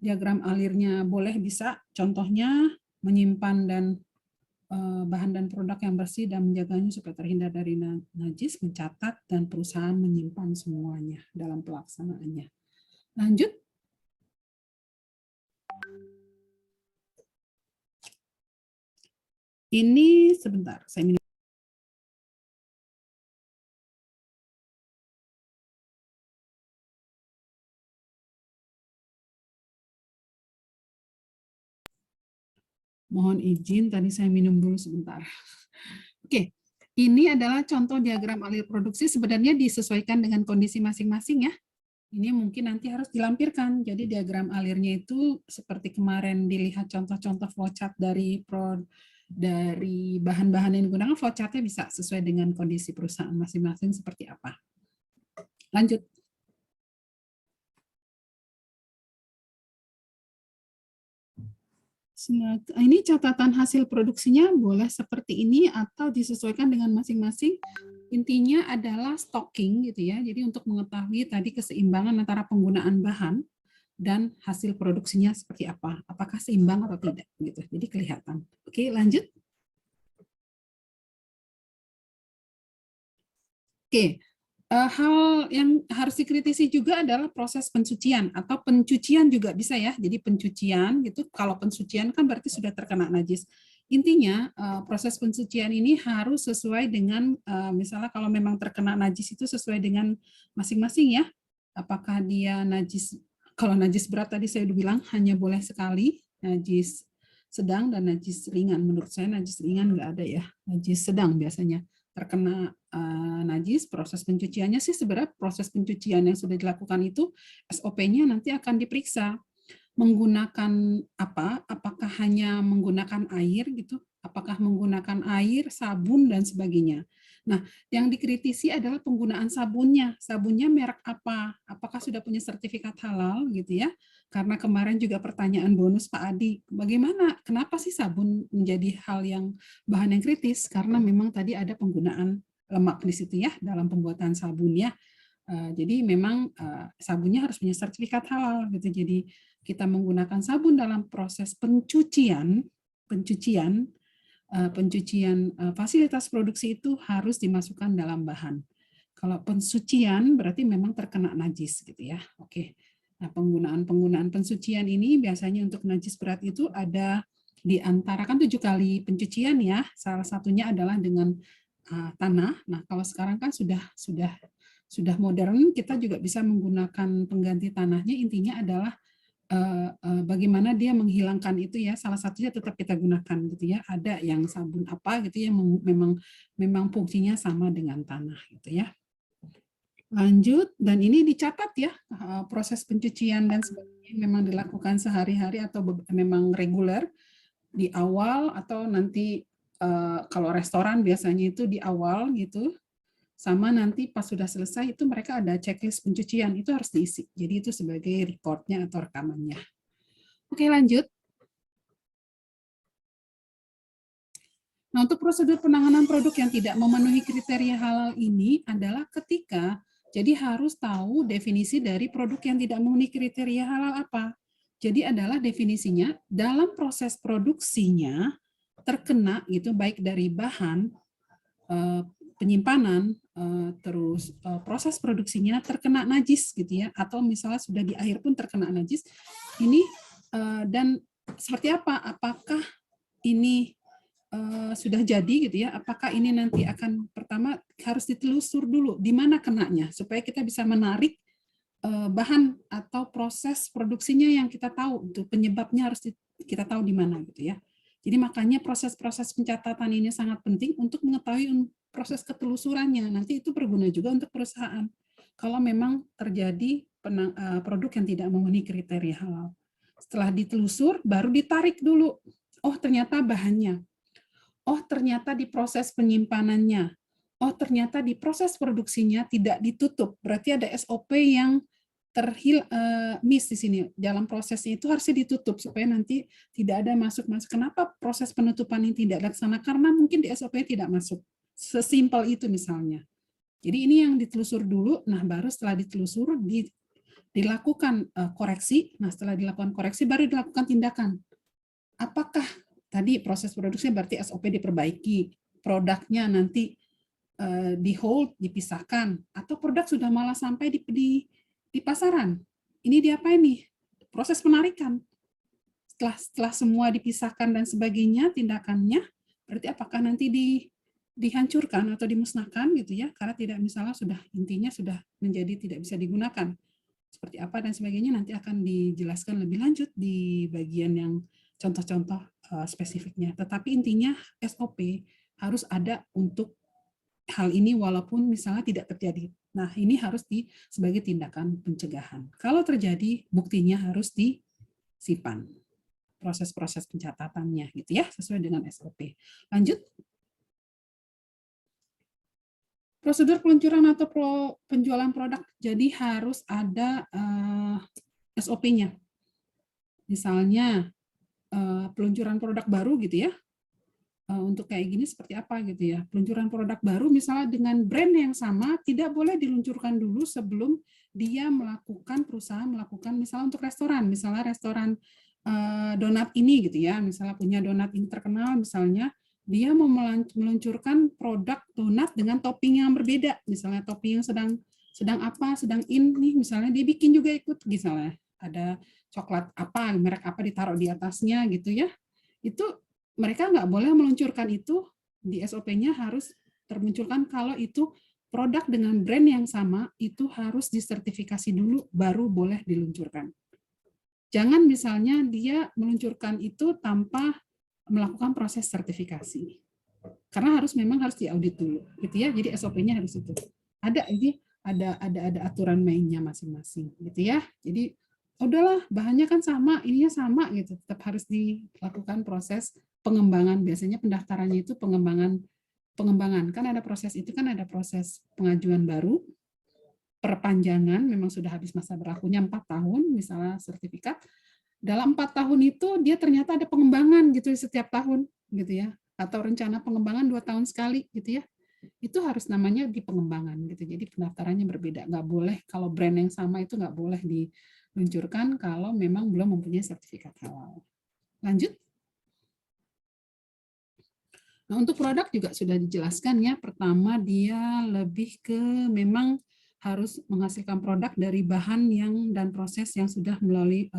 Diagram alirnya boleh bisa, contohnya menyimpan dan bahan dan produk yang bersih dan menjaganya supaya terhindar dari najis, mencatat, dan perusahaan menyimpan semuanya dalam pelaksanaannya. Lanjut. Ini sebentar, saya minum. Mohon izin, tadi saya minum dulu sebentar. Oke, ini adalah contoh diagram alir produksi, sebenarnya disesuaikan dengan kondisi masing-masing ya. Ini mungkin nanti harus dilampirkan. Jadi diagram alirnya itu seperti kemarin dilihat contoh-contoh flowchart dari bahan-bahan yang digunakan, flowchartnya bisa sesuai dengan kondisi perusahaan masing-masing seperti apa. Lanjut. Ini catatan hasil produksinya boleh seperti ini atau disesuaikan dengan masing-masing. Intinya adalah stocking gitu ya. Jadi untuk mengetahui tadi keseimbangan antara penggunaan bahan dan hasil produksinya seperti apa. Apakah seimbang atau tidak gitu. Jadi kelihatan. Oke, lanjut. Oke. Hal yang harus dikritisi juga adalah proses pencucian atau pencucian juga bisa ya. Jadi pencucian gitu, kalau pencucian kan berarti sudah terkena najis. Intinya proses pencucian ini harus sesuai dengan misalnya kalau memang terkena najis itu sesuai dengan masing-masing ya. Apakah dia najis, kalau najis berat tadi saya udah bilang hanya boleh sekali, najis sedang dan najis ringan. Menurut saya najis ringan nggak ada ya, najis sedang biasanya terkena najis. Proses pencuciannya sih sebenarnya proses pencucian yang sudah dilakukan itu SOP-nya nanti akan diperiksa menggunakan apa, apakah hanya menggunakan air gitu, apakah menggunakan air, sabun dan sebagainya. Nah, yang dikritisi adalah penggunaan sabunnya. Sabunnya merek apa? Apakah sudah punya sertifikat halal gitu ya? Karena kemarin juga pertanyaan bonus Pak Adi, bagaimana, kenapa sih sabun menjadi hal yang bahan yang kritis? Karena memang tadi ada penggunaan lemak di situ ya dalam pembuatan sabunnya. Jadi memang sabunnya harus punya sertifikat halal gitu. Jadi kita menggunakan sabun dalam proses pencucian fasilitas produksi itu harus dimasukkan dalam bahan. Kalau pensucian berarti memang terkena najis gitu ya. Oke. Nah, penggunaan pensucian ini biasanya untuk najis berat itu ada di antara kan 7 kali pencucian ya. Salah satunya adalah dengan tanah. Nah, kalau sekarang kan sudah modern, kita juga bisa menggunakan pengganti tanahnya. Intinya adalah bagaimana dia menghilangkan itu ya. Salah satunya tetap kita gunakan gitu ya. Ada yang sabun apa gitu ya, memang fungsinya sama dengan tanah gitu ya. Lanjut, dan ini dicatat ya, proses pencucian dan sebagainya memang dilakukan sehari-hari atau memang reguler di awal atau nanti kalau restoran biasanya itu di awal gitu, sama nanti pas sudah selesai itu mereka ada checklist pencucian, itu harus diisi. Jadi itu sebagai reportnya atau rekamannya. Oke, lanjut. Nah, untuk prosedur penanganan produk yang tidak memenuhi kriteria halal ini adalah ketika jadi harus tahu definisi dari produk yang tidak memenuhi kriteria halal apa. Jadi adalah definisinya dalam proses produksinya terkena gitu baik dari bahan penyimpanan terus proses produksinya terkena najis gitu ya, atau misalnya sudah di akhir pun terkena najis ini dan seperti apa, apakah ini sudah jadi gitu ya, apakah ini nanti akan pertama harus ditelusur dulu di mana kenanya supaya kita bisa menarik bahan atau proses produksinya yang kita tahu itu penyebabnya harus kita tahu di mana gitu ya. Jadi makanya proses-proses pencatatan ini sangat penting untuk mengetahui proses ketelusurannya. Nanti itu berguna juga untuk perusahaan. Kalau memang terjadi produk yang tidak memenuhi kriteria halal. Setelah ditelusur, baru ditarik dulu. Oh, ternyata bahannya. Oh, ternyata di proses penyimpanannya. Oh, ternyata di proses produksinya tidak ditutup. Berarti ada SOP yang miss di sini. Dalam prosesnya itu harusnya ditutup supaya nanti tidak ada masuk-masuk. Kenapa proses penutupan ini tidak dilaksanakan? Karena mungkin di SOP tidak masuk. Sesimpel itu misalnya. Jadi ini yang ditelusur dulu, nah baru setelah ditelusur dilakukan koreksi, nah setelah dilakukan koreksi baru dilakukan tindakan. Apakah tadi proses produksinya berarti SOP diperbaiki, produknya nanti di hold, dipisahkan, atau produk sudah malah sampai di pasaran. Ini diapain nih? Proses penarikan. Setelah semua dipisahkan dan sebagainya, tindakannya, berarti apakah nanti dihancurkan atau dimusnahkan gitu ya, karena tidak misalnya sudah intinya sudah menjadi tidak bisa digunakan. Seperti apa dan sebagainya nanti akan dijelaskan lebih lanjut di bagian yang contoh-contoh spesifiknya. Tetapi intinya SOP harus ada untuk hal ini walaupun misalnya tidak terjadi. Nah, ini harus sebagai tindakan pencegahan. Kalau terjadi, buktinya harus disimpan. Proses-proses pencatatannya gitu ya, sesuai dengan SOP. Lanjut. Prosedur peluncuran atau penjualan produk, jadi harus ada SOP-nya. Misalnya peluncuran produk baru gitu ya, untuk kayak gini seperti apa gitu ya. Peluncuran produk baru misalnya dengan brand yang sama tidak boleh diluncurkan dulu sebelum dia perusahaan melakukan misalnya untuk restoran, misalnya restoran donat ini gitu ya, misalnya punya donat ini terkenal misalnya, dia mau meluncurkan produk donat dengan topping yang berbeda, misalnya topping yang sedang in nih, misalnya dia bikin juga ikut misalnya ada coklat apa, merek apa ditaruh di atasnya gitu ya. Itu mereka nggak boleh meluncurkan itu, di SOP-nya harus termunculkan kalau itu produk dengan brand yang sama itu harus disertifikasi dulu baru boleh diluncurkan. Jangan misalnya dia meluncurkan itu tanpa melakukan proses sertifikasi. Karena memang harus diaudit dulu, gitu ya. Jadi SOP-nya harus itu. Ada aturan mainnya masing-masing, gitu ya. Jadi udahlah, bahannya kan sama, ininya sama gitu. Tetap harus dilakukan proses pengembangan. Biasanya pendaftarannya itu pengembangan. Kan ada proses itu, kan ada proses pengajuan baru, perpanjangan, memang sudah habis masa berlakunya 4 tahun, misalnya sertifikat. Dalam 4 tahun itu dia ternyata ada pengembangan gitu setiap tahun gitu ya, atau rencana pengembangan 2 tahun sekali gitu ya. Itu harus namanya di pengembangan gitu. Jadi pendaftarannya berbeda, nggak boleh kalau brand yang sama itu nggak boleh diluncurkan kalau memang belum mempunyai sertifikat halal. Lanjut. Nah, untuk produk juga sudah dijelaskan ya. Pertama dia lebih ke memang harus menghasilkan produk dari bahan dan proses yang sudah melalui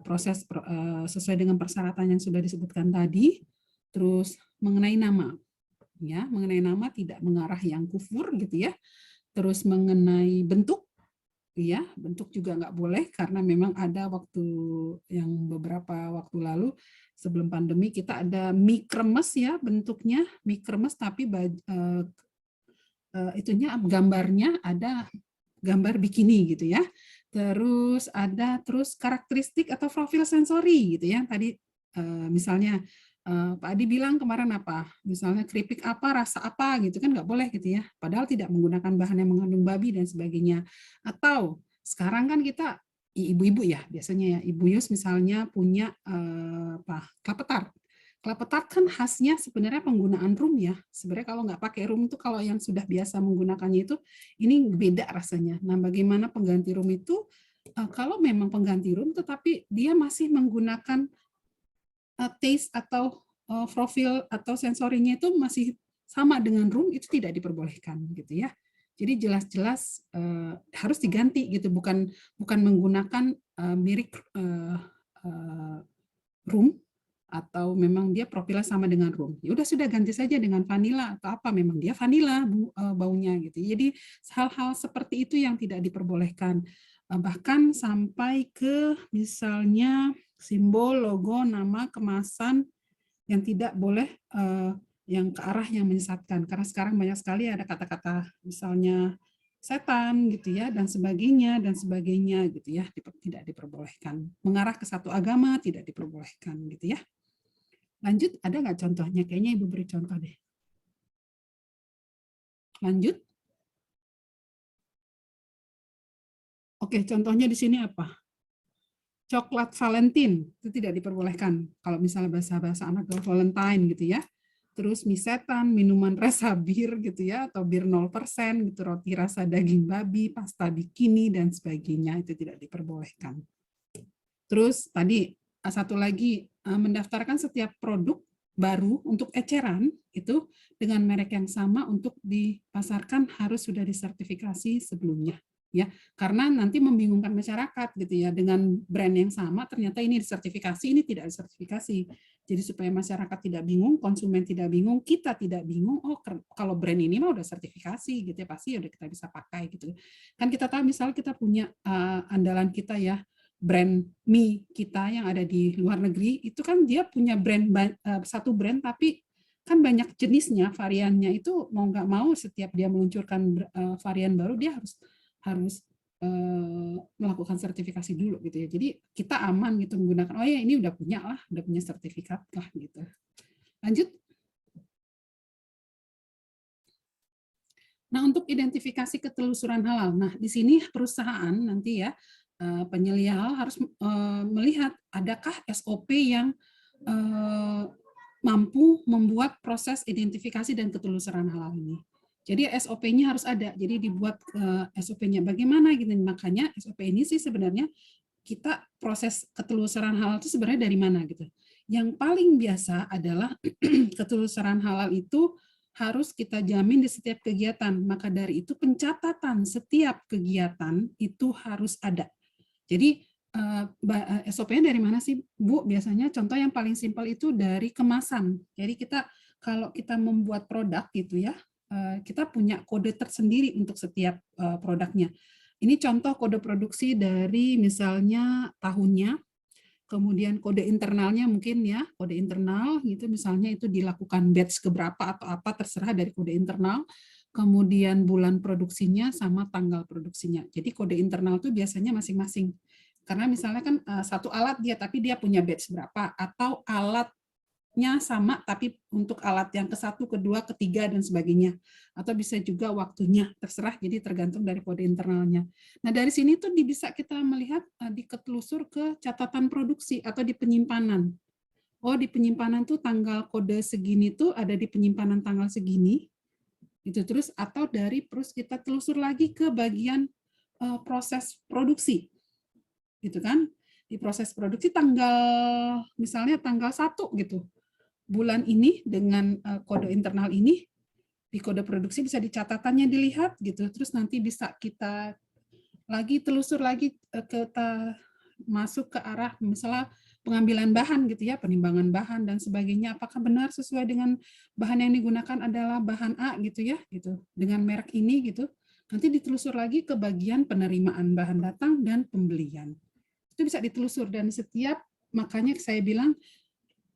proses sesuai dengan persyaratan yang sudah disebutkan tadi. Terus mengenai nama, ya mengenai nama tidak mengarah yang kufur gitu ya. Terus mengenai bentuk, ya bentuk juga nggak boleh karena memang ada beberapa waktu lalu sebelum pandemi kita ada mie kremes ya bentuknya mie kremes tapi itunya gambarnya ada gambar bikini gitu ya. Terus ada karakteristik atau profil sensori gitu ya. Tadi misalnya Pak Adi bilang kemarin apa? Misalnya keripik apa, rasa apa gitu kan nggak boleh gitu ya. Padahal tidak menggunakan bahan yang mengandung babi dan sebagainya. Atau sekarang kan kita ibu-ibu ya biasanya ya, Ibu Yus misalnya punya kelapa tart. Kelapa tart kan khasnya sebenarnya penggunaan rum ya. Sebenarnya kalau nggak pakai rum itu kalau yang sudah biasa menggunakannya itu ini beda rasanya. Nah, bagaimana pengganti rum itu kalau memang pengganti rum tetapi dia masih menggunakan taste atau profil atau sensorinya itu masih sama dengan rum itu tidak diperbolehkan gitu ya. Jadi jelas-jelas harus diganti gitu bukan menggunakan mirip rum atau memang dia profilnya sama dengan rum. Ya sudah ganti saja dengan vanila atau apa memang dia vanila baunya gitu. Jadi hal-hal seperti itu yang tidak diperbolehkan. Bahkan sampai ke misalnya simbol, logo, nama, kemasan yang tidak boleh yang ke arah yang menyesatkan. Karena sekarang banyak sekali ada kata-kata misalnya setan gitu ya dan sebagainya gitu ya tidak diperbolehkan. Mengarah ke satu agama tidak diperbolehkan gitu ya. Lanjut, ada nggak contohnya? Kayaknya Ibu beri contoh deh. Lanjut. Oke, contohnya di sini apa? Coklat Valentine, itu tidak diperbolehkan. Kalau misalnya bahasa anak Valentine gitu ya. terus mie setan, minuman rasa bir gitu ya, atau bir 0% gitu, roti rasa daging babi, pasta bikini dan sebagainya itu tidak diperbolehkan. Terus tadi satu lagi, mendaftarkan setiap produk baru untuk eceran itu dengan merek yang sama untuk dipasarkan harus sudah disertifikasi sebelumnya, ya, karena nanti membingungkan masyarakat gitu ya, dengan brand yang sama ternyata ini disertifikasi, ini tidak disertifikasi. Jadi supaya masyarakat tidak bingung, konsumen tidak bingung, kita tidak bingung, oh kalau brand ini mah udah sertifikasi gitu ya, pasti udah kita bisa pakai gitu. Kan kita tahu misal kita punya andalan kita ya, brand mie kita yang ada di luar negeri, itu kan dia punya brand satu brand tapi kan banyak jenisnya, variannya itu mau nggak mau setiap dia meluncurkan varian baru dia harus melakukan sertifikasi dulu gitu ya. Jadi kita aman gitu menggunakan, oh ya ini udah punya sertifikat lah gitu. Lanjut. Nah, untuk identifikasi ketelusuran halal. Nah, di sini perusahaan nanti ya penyelia halal harus melihat adakah SOP yang mampu membuat proses identifikasi dan ketelusuran halal ini. Jadi SOP-nya harus ada. Jadi dibuat SOP-nya bagaimana gitu. Makanya SOP ini sih sebenarnya kita proses ketelusuran halal itu sebenarnya dari mana gitu. Yang paling biasa adalah ketelusuran halal itu harus kita jamin di setiap kegiatan. Maka dari itu pencatatan setiap kegiatan itu harus ada. Jadi SOP-nya dari mana sih, Bu? Biasanya contoh yang paling simpel itu dari kemasan. Jadi kalau kita membuat produk gitu ya, kita punya kode tersendiri untuk setiap produknya. Ini contoh kode produksi dari misalnya tahunnya, kemudian kode internalnya mungkin ya, kode internal gitu misalnya itu dilakukan batch keberapa atau apa terserah dari kode internal, kemudian bulan produksinya sama tanggal produksinya. Jadi kode internal itu biasanya masing-masing. Karena misalnya kan satu alat dia tapi dia punya batch berapa, atau alatnya sama tapi untuk alat yang ke-1, kedua, ketiga dan sebagainya. Atau bisa juga waktunya, terserah, jadi tergantung dari kode internalnya. Nah, dari sini tuh bisa kita melihat diketelusur ke catatan produksi atau di penyimpanan. Oh, di penyimpanan tuh tanggal kode segini tuh ada di penyimpanan tanggal segini. Gitu terus, atau terus kita telusur lagi ke bagian proses produksi. Gitu kan? Di proses produksi misalnya tanggal 1 gitu. Bulan ini dengan kode internal ini, di kode produksi bisa dicatatannya dilihat gitu, terus nanti bisa kita lagi telusur lagi kita masuk ke arah misalnya pengambilan bahan gitu ya, penimbangan bahan dan sebagainya, apakah benar sesuai dengan bahan yang digunakan adalah bahan A gitu ya, gitu dengan merek ini gitu. Nanti ditelusur lagi ke bagian penerimaan bahan datang dan pembelian. Itu bisa ditelusur dan makanya saya bilang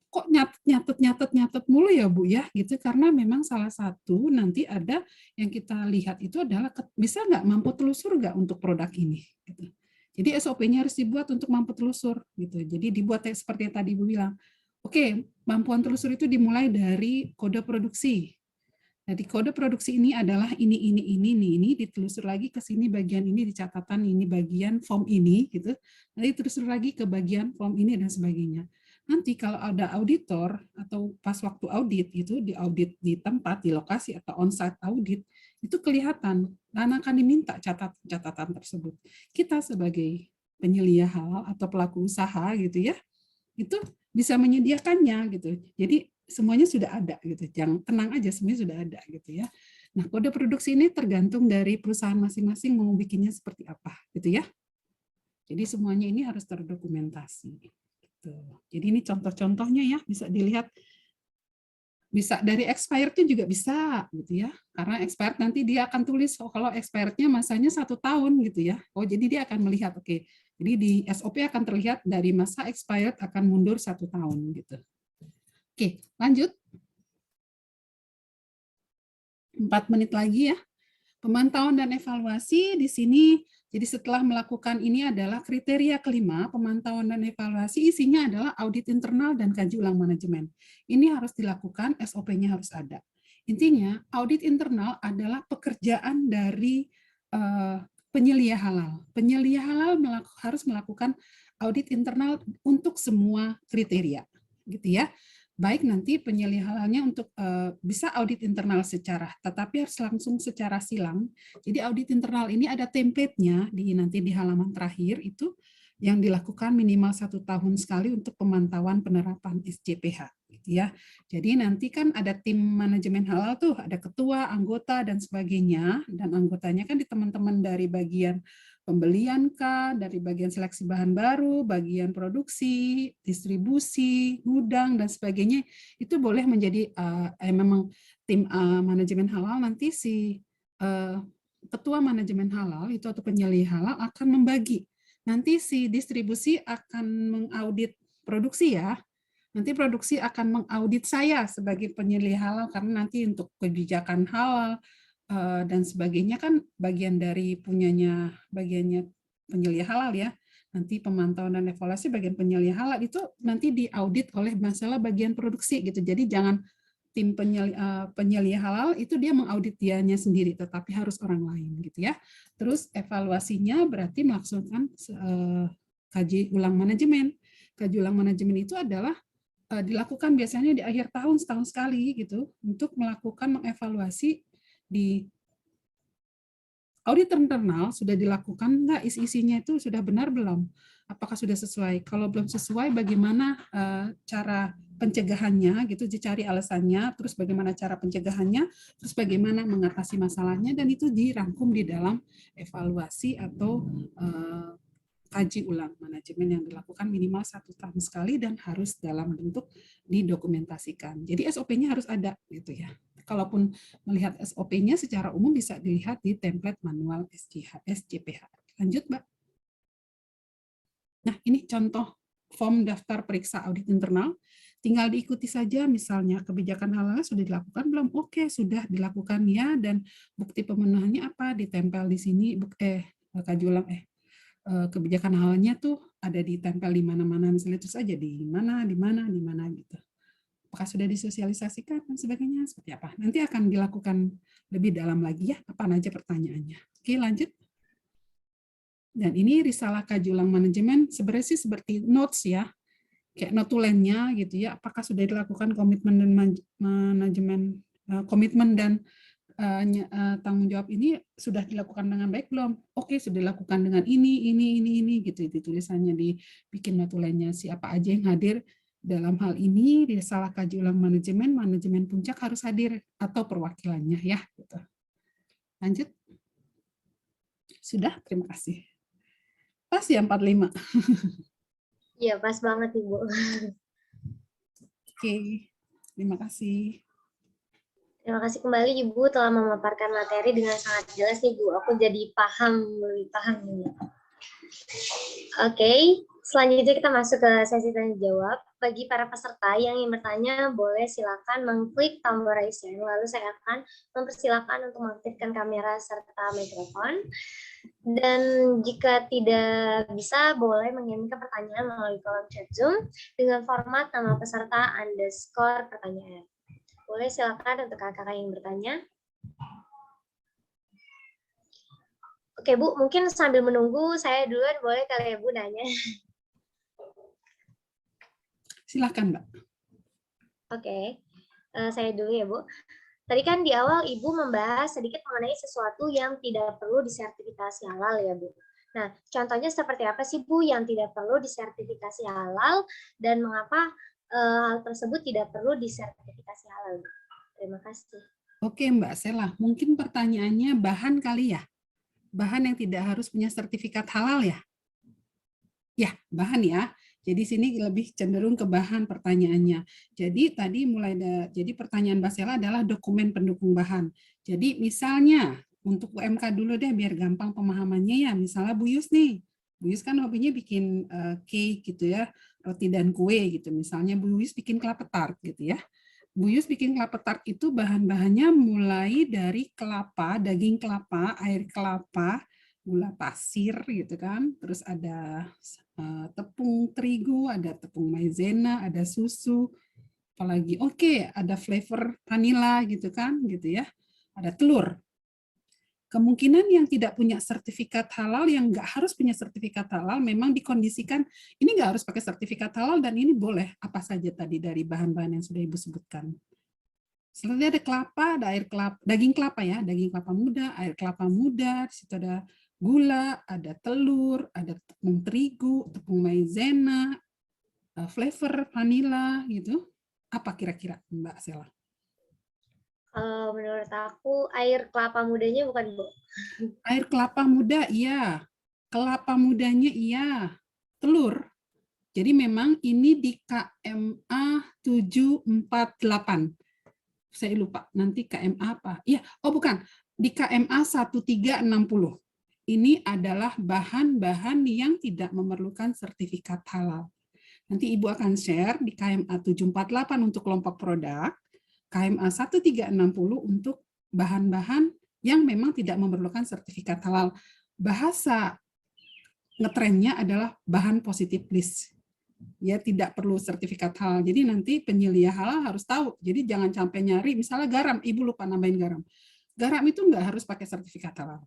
kok nyatet mulu ya Bu ya gitu, karena memang salah satu nanti ada yang kita lihat itu adalah bisa nggak mampu telusur nggak untuk produk ini gitu. Jadi SOP-nya harus dibuat untuk mampu telusur gitu. Jadi dibuat seperti yang tadi Ibu bilang. Oke, mampuan telusur itu dimulai dari kode produksi. Jadi kode produksi ini adalah ini, ditelusur lagi ke sini bagian ini di catatan ini bagian form ini gitu. Nanti telusur lagi ke bagian form ini dan sebagainya. Nanti kalau ada auditor atau pas waktu audit itu di audit di tempat, di lokasi atau on-site audit, itu kelihatan dan akan diminta catatan tersebut. Kita sebagai penyelia halal atau pelaku usaha gitu ya, itu bisa menyediakannya gitu. Jadi semuanya sudah ada gitu. Jangan tenang aja, semuanya sudah ada gitu ya. Nah, kode produksi ini tergantung dari perusahaan masing-masing mau bikinnya seperti apa gitu ya. Jadi semuanya ini harus terdokumentasi. Jadi ini contoh-contohnya ya, bisa dilihat, bisa dari expirednya juga bisa gitu ya, karena expired nanti dia akan tulis kalau expirednya masanya 1 tahun gitu ya. Oh jadi dia akan melihat oke, jadi di SOP akan terlihat dari masa expired akan mundur 1 tahun gitu. Oke lanjut, 4 menit lagi ya. Pemantauan dan evaluasi di sini. Jadi setelah melakukan ini adalah kriteria kelima, pemantauan dan evaluasi isinya adalah audit internal dan kaji ulang manajemen. Ini harus dilakukan, SOP-nya harus ada. Intinya, audit internal adalah pekerjaan dari penyelia halal. Penyelia halal harus melakukan audit internal untuk semua kriteria, gitu ya. baik nanti penyelih halalnya untuk bisa audit internal tetapi harus langsung secara silang. Jadi audit internal ini ada template-nya nanti di halaman terakhir itu yang dilakukan minimal 1 tahun sekali untuk pemantauan penerapan SJPH. Gitu ya. Jadi nanti kan ada tim manajemen halal tuh, ada ketua, anggota, dan sebagainya. Dan anggotanya kan di teman-teman dari bagian pembelian kah, dari bagian seleksi bahan baru, bagian produksi, distribusi, gudang, dan sebagainya. Itu boleh menjadi memang tim manajemen halal nanti si ketua manajemen halal itu atau penyelih halal akan membagi. Nanti si distribusi akan mengaudit produksi ya. Nanti produksi akan mengaudit saya sebagai penyelih halal karena nanti untuk kebijakan halal dan sebagainya kan bagian dari bagiannya penyelih halal ya. Nanti pemantauan dan evaluasi bagian penyelih halal itu nanti diaudit oleh masalah bagian produksi gitu. Jadi jangan tim penyelih halal itu dia mengaudit dianya sendiri, tetapi harus orang lain gitu ya. Terus evaluasinya berarti melaksanakan kaji ulang manajemen. Kaji ulang manajemen itu adalah dilakukan biasanya di akhir tahun setahun sekali gitu untuk melakukan mengevaluasi di audit internal sudah dilakukan nggak isi-isinya itu sudah benar belum? Apakah sudah sesuai? Kalau belum sesuai, bagaimana cara pencegahannya gitu, dicari alasannya, terus bagaimana cara pencegahannya, terus bagaimana mengatasi masalahnya, dan itu dirangkum di dalam evaluasi atau kaji ulang manajemen yang dilakukan minimal 1 tahun sekali dan harus dalam bentuk didokumentasikan. Jadi SOP-nya harus ada gitu ya. Kalaupun melihat SOP-nya secara umum bisa dilihat di template manual SJPH. Lanjut, Mbak. Nah, ini contoh form daftar periksa audit internal. Tinggal diikuti saja, misalnya kebijakan halal sudah dilakukan belum? Oke, sudah dilakukan ya, dan bukti pemenuhannya apa? Ditempel di sini, kaji ulang, kebijakan halalnya tuh ada ditempel di mana-mana, misalnya terus aja di mana gitu. Apakah sudah disosialisasikan dan sebagainya, seperti apa? Nanti akan dilakukan lebih dalam lagi ya, apa aja pertanyaannya. Oke, lanjut. Dan ini risalah kaji ulang manajemen sebenarnya sih seperti notes ya, kayak notulennya gitu ya, apakah sudah dilakukan komitmen dan manajemen, komitmen dan tanggung jawab ini sudah dilakukan dengan baik belum? Oke, sudah dilakukan dengan ini gitu. Itu tulisannya dibikin notulennya siapa aja yang hadir dalam hal ini, risalah kaji ulang manajemen puncak harus hadir atau perwakilannya ya. Gitu. Lanjut. Sudah, terima kasih. Pas ya 45. Iya, pas banget Ibu. Oke, terima kasih. Terima kasih kembali Ibu telah memaparkan materi dengan sangat jelas nih Bu. Aku jadi lebih paham nih. Oke, selanjutnya kita masuk ke sesi tanya jawab. Bagi para peserta yang ingin bertanya, boleh silakan mengklik tombol raise hand, lalu saya akan mempersilakan untuk mengaktifkan kamera serta mikrofon. Dan jika tidak bisa, boleh mengirimkan pertanyaan melalui kolom chat Zoom dengan format nama peserta _ pertanyaan. Boleh silakan untuk kakak-kakak yang bertanya. Oke Bu, mungkin sambil menunggu saya duluan boleh kali ya Bu nanya. Silakan Mbak. Oke, saya dulu ya Bu. Tadi kan di awal Ibu membahas sedikit mengenai sesuatu yang tidak perlu disertifikasi halal ya Bu. Nah, contohnya seperti apa sih Bu yang tidak perlu disertifikasi halal dan mengapa hal tersebut tidak perlu disertifikasi halal Bu? Terima kasih. Oke Mbak Sela, mungkin pertanyaannya bahan kali ya? Bahan yang tidak harus punya sertifikat halal ya? Ya, bahan ya. Jadi sini lebih cenderung ke bahan pertanyaannya. Jadi tadi jadi pertanyaan Mbak Sela adalah dokumen pendukung bahan. Jadi misalnya untuk UMK dulu deh biar gampang pemahamannya ya. Misalnya Bu Yus nih. Bu Yus kan hobinya bikin cake gitu ya, roti dan kue gitu. Misalnya Bu Yus bikin kelapa tart gitu ya. Bu Yus bikin kelapa tart itu bahan-bahannya mulai dari kelapa, daging kelapa, air kelapa, gula pasir gitu kan, terus ada tepung terigu, ada tepung maizena, ada susu, apalagi ada flavor vanilla gitu kan, gitu ya, ada telur. Kemungkinan yang tidak punya sertifikat halal, yang nggak harus punya sertifikat halal, memang dikondisikan ini nggak harus pakai sertifikat halal dan ini boleh apa saja tadi dari bahan-bahan yang sudah Ibu sebutkan. Selanjutnya ada kelapa, ada air kelapa, daging kelapa ya, daging kelapa muda, air kelapa muda, di situ ada gula, ada telur, ada tepung terigu, tepung maizena, flavor vanilla gitu. Apa kira-kira Mbak Sela? Menurut aku air kelapa mudanya bukan, Bu? Air kelapa muda iya, kelapa mudanya iya, telur. Jadi memang ini di KMA 748. Saya lupa, nanti KMA apa? Iya, oh bukan, di KMA 1360. Ini adalah bahan-bahan yang tidak memerlukan sertifikat halal. Nanti Ibu akan share di KMA 748 untuk kelompok produk, KMA 1360 untuk bahan-bahan yang memang tidak memerlukan sertifikat halal. Bahasa ngetrennya adalah bahan positif list. Ya tidak perlu sertifikat halal. Jadi nanti penyelia halal harus tahu. Jadi jangan sampai nyari, misalnya garam, Ibu lupa nambahin garam. Garam itu nggak harus pakai sertifikat halal.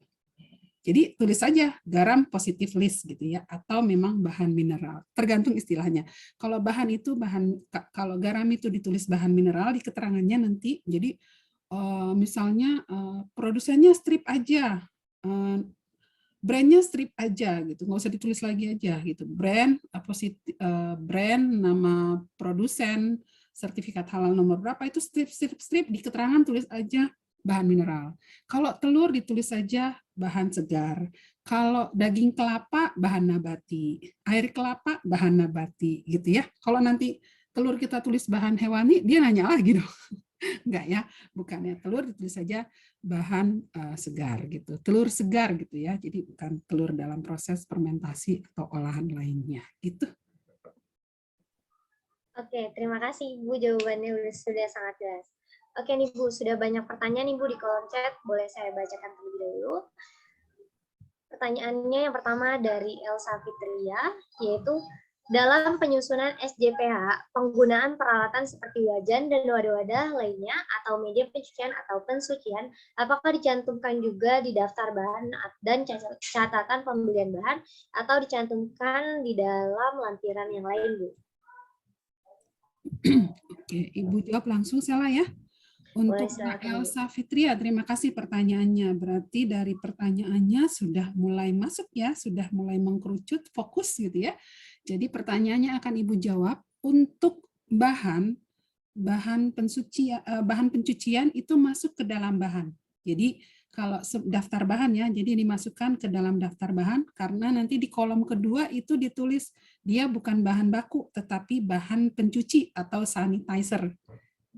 Jadi tulis saja garam positif list gitu ya, atau memang bahan mineral, tergantung istilahnya. Kalau bahan itu kalau garam itu ditulis bahan mineral di keterangannya nanti, jadi misalnya produsennya strip aja, brandnya strip aja gitu, nggak usah ditulis lagi aja gitu. Brand, nama produsen, sertifikat halal nomor berapa itu strip di keterangan tulis aja bahan mineral. Kalau telur ditulis saja bahan segar. Kalau daging kelapa bahan nabati, air kelapa bahan nabati gitu ya. Kalau nanti telur kita tulis bahan hewani, dia nanya lagi dong. Enggak ya, bukannya telur ditulis saja bahan segar gitu. Telur segar gitu ya. Jadi bukan telur dalam proses fermentasi atau olahan lainnya gitu. Oke, terima kasih Bu, jawabannya sudah sangat jelas. Oke nih Bu, sudah banyak pertanyaan nih Bu di kolom chat, boleh saya bacakan terlebih dahulu. Pertanyaannya yang pertama dari Elsa Fitria, yaitu dalam penyusunan SJPH, penggunaan peralatan seperti wajan dan wadah-wadah lainnya atau media pencucian atau pensucian, apakah dicantumkan juga di daftar bahan dan catatan pembelian bahan atau dicantumkan di dalam lampiran yang lain, Bu? Oke, Ibu jawab langsung salah ya. Untuk Mbak Elsa Fitria, terima kasih pertanyaannya. Berarti dari pertanyaannya sudah mulai masuk ya, sudah mulai mengkerucut, fokus gitu ya. Jadi pertanyaannya akan Ibu jawab untuk bahan pencucian itu masuk ke dalam bahan. Jadi kalau daftar bahan ya, jadi dimasukkan ke dalam daftar bahan karena nanti di kolom kedua itu ditulis dia bukan bahan baku tetapi bahan pencuci atau sanitizer.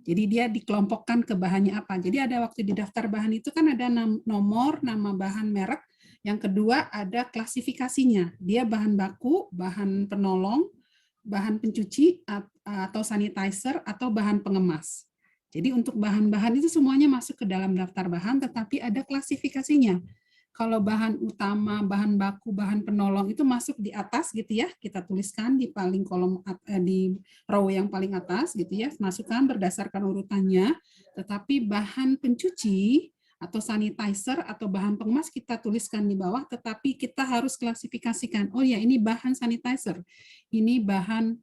Jadi dia dikelompokkan ke bahannya apa. Jadi ada waktu di daftar bahan itu kan ada nomor, nama bahan, merek. Yang kedua ada klasifikasinya. Dia bahan baku, bahan penolong, bahan pencuci atau sanitizer atau bahan pengemas. Jadi untuk bahan-bahan itu semuanya masuk ke dalam daftar bahan, tetapi ada klasifikasinya. Kalau bahan utama, bahan baku, bahan penolong itu masuk di atas gitu ya, kita tuliskan di paling kolom di row yang paling atas gitu ya, masukkan berdasarkan urutannya. Tetapi bahan pencuci atau sanitizer atau bahan pengemas kita tuliskan di bawah, tetapi kita harus klasifikasikan. Oh ya, ini bahan sanitizer, ini bahan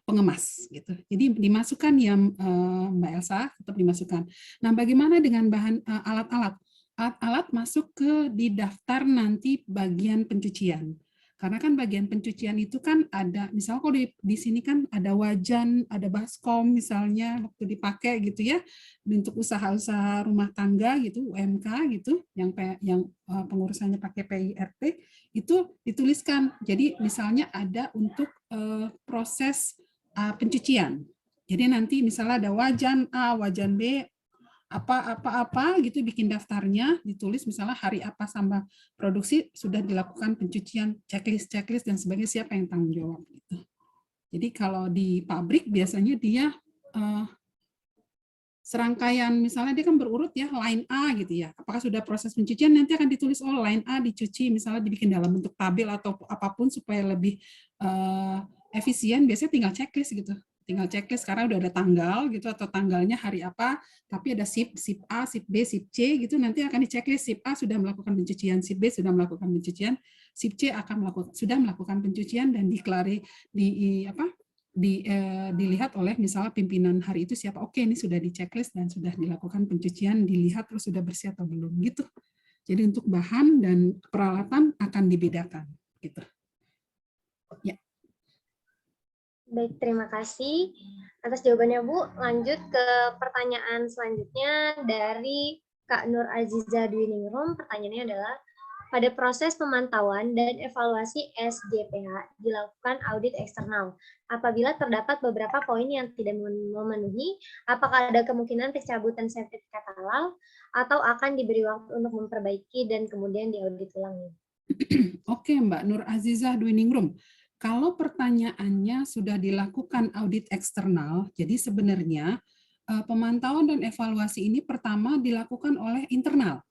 pengemas gitu. Jadi dimasukkan ya Mbak Elsa, tetap dimasukkan. Nah, bagaimana dengan bahan alat-alat? Alat-alat masuk ke di daftar nanti bagian pencucian. Karena kan bagian pencucian itu kan ada, misalnya kalau di sini kan ada wajan, ada baskom misalnya waktu dipakai gitu ya, untuk usaha-usaha rumah tangga gitu, UMK gitu, yang pengurusannya pakai PIRT, itu dituliskan. Jadi misalnya ada untuk proses pencucian. Jadi nanti misalnya ada wajan A, wajan B, apa gitu bikin daftarnya, ditulis misalnya hari apa sampai produksi sudah dilakukan pencucian, checklist dan sebagainya, siapa yang tanggung jawab gitu. Jadi kalau di pabrik biasanya dia serangkaian, misalnya dia kan berurut ya, line A gitu ya. Apakah sudah proses pencucian, nanti akan ditulis oh line A dicuci, misalnya dibikin dalam bentuk tabel atau apapun supaya lebih efisien, biasanya tinggal checklist gitu. tinggal checklist karena udah ada tanggal gitu atau tanggalnya hari apa, tapi ada sip A, sip B, sip C gitu, nanti akan diceklis sip A sudah melakukan pencucian, sip B sudah melakukan pencucian, sip C akan sudah melakukan pencucian dan dilihat oleh misalnya pimpinan hari itu siapa, oke ini sudah diceklis dan sudah dilakukan pencucian, dilihat terus sudah bersih atau belum gitu. Jadi untuk bahan dan peralatan akan dibedakan gitu. Ya. Baik, terima kasih atas jawabannya, Bu. Lanjut ke pertanyaan selanjutnya dari Kak Nur Aziza Dwiningrum. Pertanyaannya adalah, pada proses pemantauan dan evaluasi SGPH dilakukan audit eksternal. Apabila terdapat beberapa poin yang tidak memenuhi, apakah ada kemungkinan pencabutan sertifikat halal atau akan diberi waktu untuk memperbaiki dan kemudian diaudit ulang? Oke, Mbak Nur Aziza Dwiningrum. Kalau pertanyaannya sudah dilakukan audit eksternal, jadi sebenarnya pemantauan dan evaluasi ini pertama dilakukan oleh internal,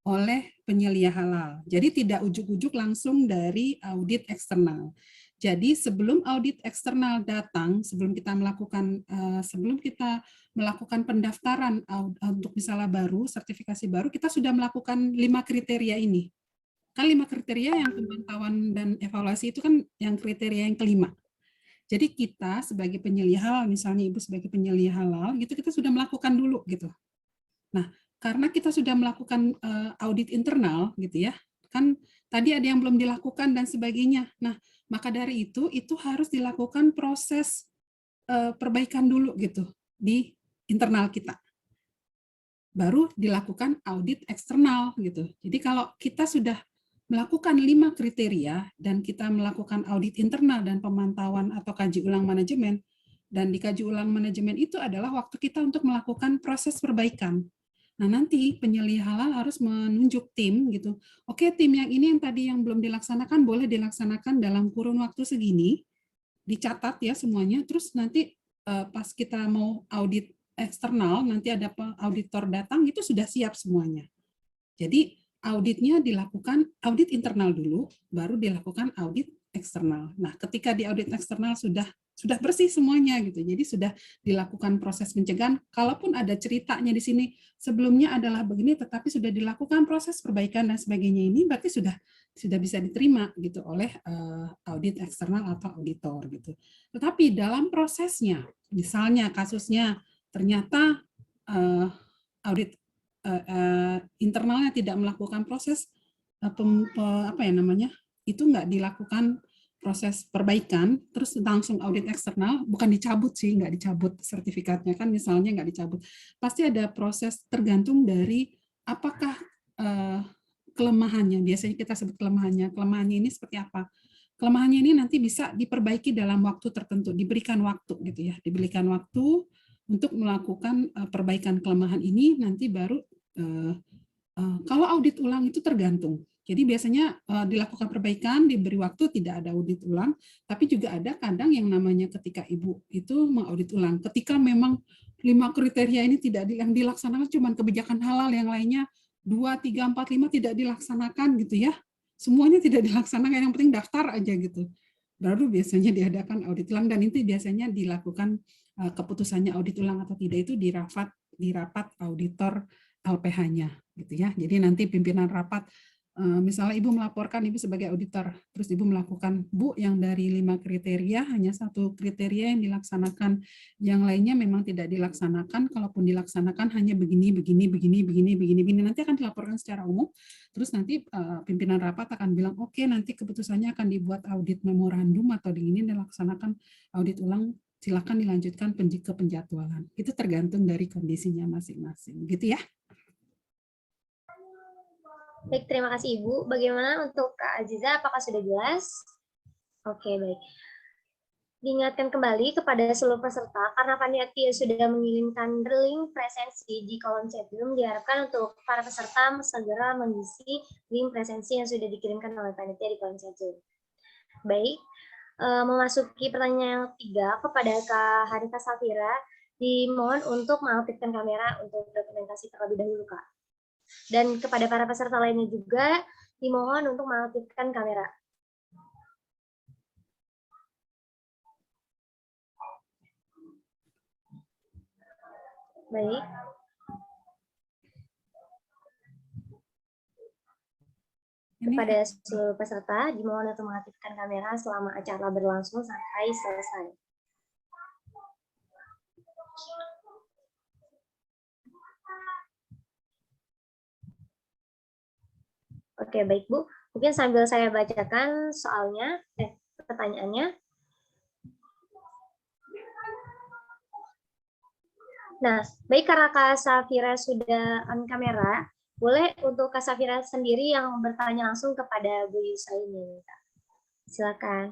oleh penyelia halal. Jadi tidak ujuk-ujuk langsung dari audit eksternal. Jadi sebelum audit eksternal datang, sebelum kita melakukan pendaftaran untuk misalnya baru, sertifikasi baru, kita sudah melakukan 5 kriteria ini. Kan 5 kriteria yang pemantauan dan evaluasi itu kan yang kriteria yang kelima. Jadi kita sebagai penyelia halal, misalnya Ibu sebagai penyelia halal, gitu kita sudah melakukan dulu gitu. Nah, karena kita sudah melakukan audit internal gitu ya, kan tadi ada yang belum dilakukan dan sebagainya. Nah, maka dari itu harus dilakukan proses perbaikan dulu gitu di internal kita. Baru dilakukan audit eksternal gitu. Jadi kalau kita sudah melakukan 5 kriteria dan kita melakukan audit internal dan pemantauan atau kaji ulang manajemen, dan dikaji ulang manajemen itu adalah waktu kita untuk melakukan proses perbaikan. Nah, nanti penyelia halal harus menunjuk tim gitu. Oke, tim yang ini yang tadi yang belum dilaksanakan boleh dilaksanakan dalam kurun waktu segini, dicatat ya semuanya, terus nanti pas kita mau audit eksternal, nanti ada auditor datang, itu sudah siap semuanya. Jadi auditnya dilakukan audit internal dulu, baru dilakukan audit eksternal. Nah, ketika di audit eksternal sudah bersih semuanya gitu. Jadi sudah dilakukan proses pencegahan. Kalaupun ada ceritanya di sini sebelumnya adalah begini, tetapi sudah dilakukan proses perbaikan dan sebagainya, ini berarti sudah bisa diterima gitu oleh audit eksternal atau auditor gitu. Tetapi dalam prosesnya, misalnya kasusnya ternyata audit internalnya tidak melakukan proses itu nggak dilakukan proses perbaikan, terus langsung audit eksternal, bukan dicabut sih, nggak dicabut sertifikatnya kan, misalnya nggak dicabut, pasti ada proses tergantung dari apakah kelemahannya, biasanya kita sebut kelemahannya ini seperti apa. Kelemahannya ini nanti bisa diperbaiki dalam waktu tertentu, diberikan waktu gitu ya, diberikan waktu untuk melakukan perbaikan kelemahan ini, nanti baru kalau audit ulang itu tergantung. Jadi biasanya dilakukan perbaikan, diberi waktu, tidak ada audit ulang, tapi juga ada kadang yang namanya ketika Ibu itu mengaudit ulang. Ketika memang 5 kriteria ini tidak dilaksanakan, cuma kebijakan halal, yang lainnya 2, 3, 4, 5 tidak dilaksanakan gitu ya. Semuanya tidak dilaksanakan, yang penting daftar aja gitu. Baru biasanya diadakan audit ulang, dan itu biasanya dilakukan keputusannya audit ulang atau tidak itu di rapat auditor LPH-nya gitu ya. Jadi nanti pimpinan rapat, misalnya Ibu melaporkan Ibu sebagai auditor, terus Ibu melakukan, Bu, yang dari 5 kriteria hanya 1 kriteria yang dilaksanakan, yang lainnya memang tidak dilaksanakan, kalaupun dilaksanakan hanya begini, nanti akan dilaporkan secara umum, terus nanti pimpinan rapat akan bilang, oke, nanti keputusannya akan dibuat audit memorandum atau ini dilaksanakan audit ulang, silakan dilanjutkan ke penjadwalan. Itu tergantung dari kondisinya masing-masing, gitu ya. Baik, terima kasih Ibu. Bagaimana untuk Kak Aziza, apakah sudah jelas? Oke, baik. Diingatkan kembali kepada seluruh peserta, karena panitia sudah mengirimkan link presensi di kolom chatroom, diharapkan untuk para peserta segera mengisi link presensi yang sudah dikirimkan oleh panitia di kolom chatroom. Baik, memasuki pertanyaan yang 3 kepada Kak Harita Safira, dimohon untuk mengaktifkan kamera untuk dokumentasi terlebih dahulu, Kak. Dan kepada para peserta lainnya juga dimohon untuk mengaktifkan kamera. Baik. Kepada seluruh peserta, dimohon untuk mengaktifkan kamera selama acara berlangsung sampai selesai. Oke, baik Bu. Mungkin sambil saya bacakan soalnya, pertanyaannya. Nah, baik karena Kak Safira sudah on kamera, boleh untuk Kak Safira sendiri yang bertanya langsung kepada Bu Yusa ini. Silakan.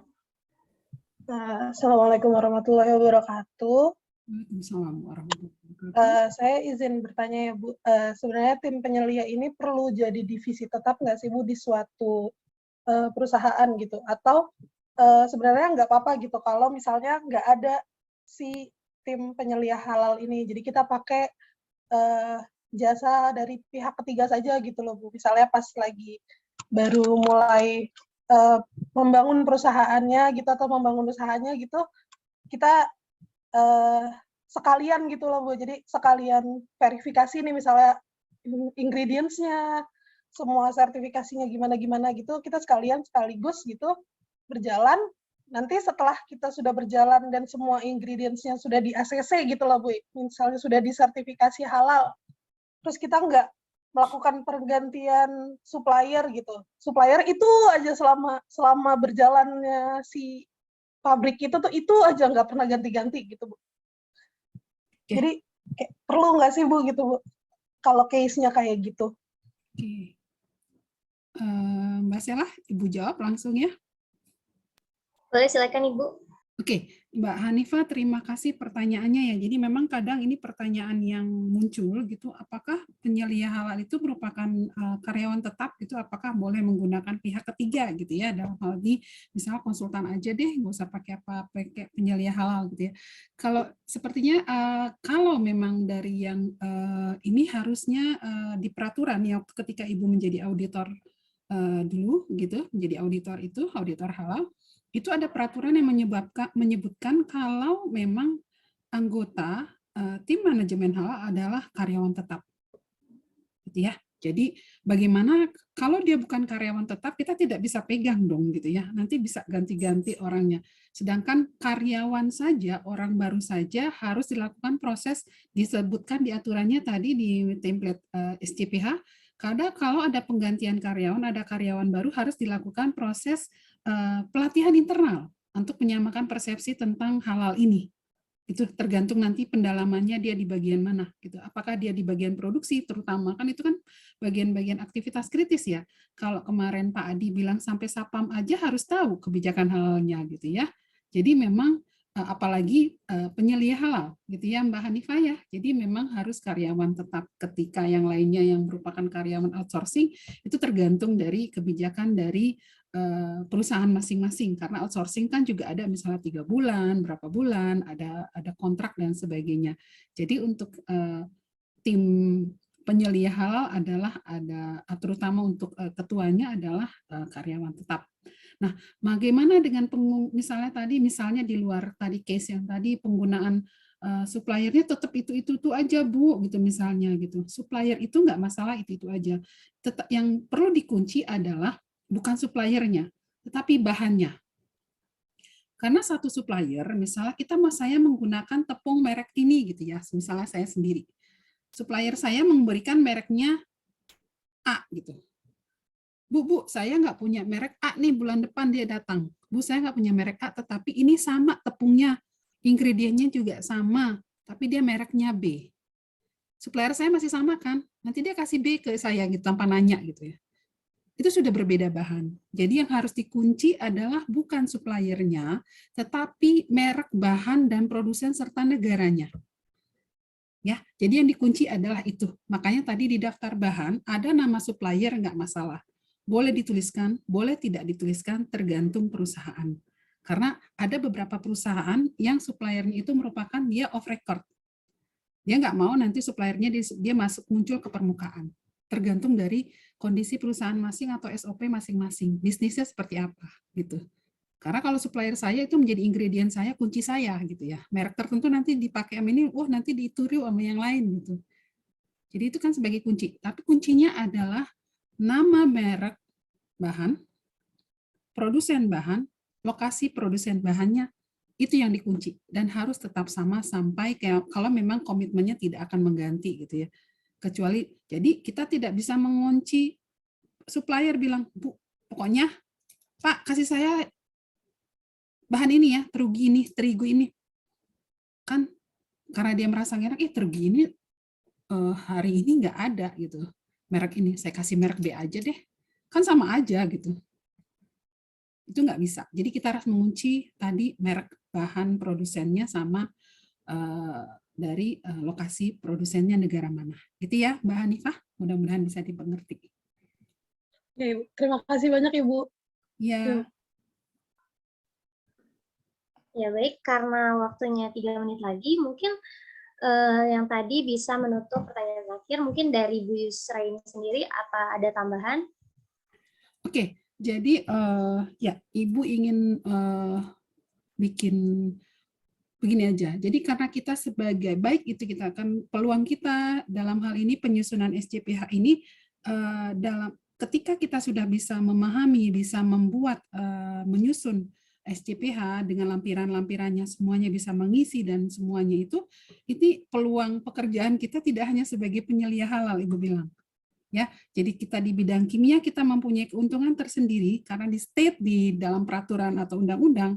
Assalamualaikum warahmatullahi wabarakatuh. Waalaikumsalam warahmatullahi wabarakatuh. Saya izin bertanya ya Bu, sebenarnya tim penyelia ini perlu jadi divisi tetap nggak sih Bu di suatu perusahaan gitu? Atau sebenarnya nggak apa-apa gitu kalau misalnya nggak ada si tim penyelia halal ini, jadi kita pakai jasa dari pihak ketiga saja gitu loh Bu. Misalnya pas lagi baru mulai membangun perusahaannya gitu atau membangun usahanya gitu, kita sekalian gitu loh Bu, jadi sekalian verifikasi nih misalnya ingredients-nya, semua sertifikasinya gimana-gimana gitu, kita sekaligus gitu berjalan. Nanti setelah kita sudah berjalan dan semua ingredients-nya sudah di ACC gitu loh Bu, misalnya sudah disertifikasi halal, terus kita nggak melakukan pergantian supplier gitu. Supplier itu aja selama berjalannya si pabrik itu aja nggak pernah ganti-ganti gitu Bu. Jadi perlu nggak sih Bu gitu Bu, kalau case-nya kayak gitu? Oke. Mbak Sela, Ibu jawab langsung ya. Boleh, silakan Ibu. Oke, Mbak Hanifah, terima kasih pertanyaannya ya. Jadi memang kadang ini pertanyaan yang muncul gitu, apakah penyelia halal itu merupakan karyawan tetap gitu, apakah boleh menggunakan pihak ketiga gitu ya, dalam hal ini misalnya konsultan aja deh, nggak usah pakai pakai penyelia halal gitu ya. Kalau sepertinya kalau memang dari yang ini harusnya di peraturan ya, ketika Ibu menjadi auditor dulu gitu, menjadi auditor halal, itu ada peraturan yang menyebutkan kalau memang anggota tim manajemen halal adalah karyawan tetap, gitu ya. Jadi bagaimana kalau dia bukan karyawan tetap, kita tidak bisa pegang dong gitu ya. Nanti bisa ganti-ganti orangnya. Sedangkan karyawan saja, orang baru saja harus dilakukan proses, disebutkan di aturannya tadi di template SCPH. Kalau ada penggantian karyawan, ada karyawan baru, harus dilakukan proses pelatihan internal untuk menyamakan persepsi tentang halal ini. Itu tergantung nanti pendalamannya dia di bagian mana gitu. Apakah dia di bagian produksi terutama, kan itu kan bagian-bagian aktivitas kritis ya. Kalau kemarin Pak Adi bilang sampai Sapam aja harus tahu kebijakan halalnya gitu ya. Jadi memang apalagi penyelia halal gitu ya Mbak Hanifah ya. Jadi memang harus karyawan tetap, ketika yang lainnya yang merupakan karyawan outsourcing itu tergantung dari kebijakan dari perusahaan masing-masing, karena outsourcing kan juga ada misalnya 3 bulan, berapa bulan, ada kontrak dan sebagainya. Jadi untuk tim penyelia halal adalah terutama untuk ketuanya adalah karyawan tetap. Nah, bagaimana dengan misalnya di luar tadi case yang tadi penggunaan suppliernya tetap itu aja Bu gitu misalnya gitu. Supplier itu nggak masalah itu aja. Tetap yang perlu dikunci adalah bukan suppliernya, tetapi bahannya. Karena satu supplier, misalnya saya menggunakan tepung merek ini gitu ya, misalnya saya sendiri. Supplier saya memberikan mereknya A gitu. Bu, saya nggak punya merek A nih, bulan depan dia datang. Bu, saya nggak punya merek A, tetapi ini sama tepungnya, ingredientnya juga sama, tapi dia mereknya B. Supplier saya masih sama kan? Nanti dia kasih B ke saya gitu tanpa nanya gitu ya. Itu sudah berbeda bahan. Jadi yang harus dikunci adalah bukan suppliernya, tetapi merek, bahan, dan produsen serta negaranya. Ya, jadi yang dikunci adalah itu. Makanya tadi di daftar bahan ada nama supplier, nggak masalah. Boleh dituliskan, boleh tidak dituliskan, tergantung perusahaan. Karena ada beberapa perusahaan yang suppliernya itu merupakan dia off record. Dia nggak mau nanti suppliernya dia muncul ke permukaan. Tergantung dari kondisi perusahaan masing atau SOP masing-masing, bisnisnya seperti apa gitu. Karena kalau supplier saya itu menjadi ingredient saya, kunci saya gitu ya. Merek tertentu nanti dipakai sama ini, wah nanti ditiru sama yang lain gitu. Jadi itu kan sebagai kunci. Tapi kuncinya adalah nama merek bahan, produsen bahan, lokasi produsen bahannya, itu yang dikunci. Dan harus tetap sama sampai kalau memang komitmennya tidak akan mengganti gitu ya. Kecuali, jadi kita tidak bisa mengunci supplier bilang, Bu, pokoknya Pak kasih saya bahan ini ya, terigu ini. Kan karena dia merasa ngenak, terigu ini hari ini nggak ada gitu. Merek ini, saya kasih merek B aja deh. Kan sama aja gitu. Itu nggak bisa. Jadi kita harus mengunci tadi merek bahan produsennya sama dari lokasi produsennya negara mana. Gitu ya, Mbak Hanifah. Mudah-mudahan bisa dimengerti. Oke, terima kasih banyak Ibu. Ya. Ya baik, karena waktunya 3 menit lagi, mungkin yang tadi bisa menutup pertanyaan terakhir. Mungkin dari Bu Yusraini sendiri, apa ada tambahan? Oke, jadi ya Ibu ingin bikin begini aja. Jadi karena kita sebagai baik itu kita akan peluang kita dalam hal ini penyusunan SCPH ini dalam ketika kita sudah bisa memahami, bisa membuat menyusun SCPH dengan lampiran-lampirannya semuanya bisa mengisi dan semuanya itu ini peluang pekerjaan kita tidak hanya sebagai penyelia halal Ibu bilang. Ya, jadi kita di bidang kimia kita mempunyai keuntungan tersendiri karena di state di dalam peraturan atau undang-undang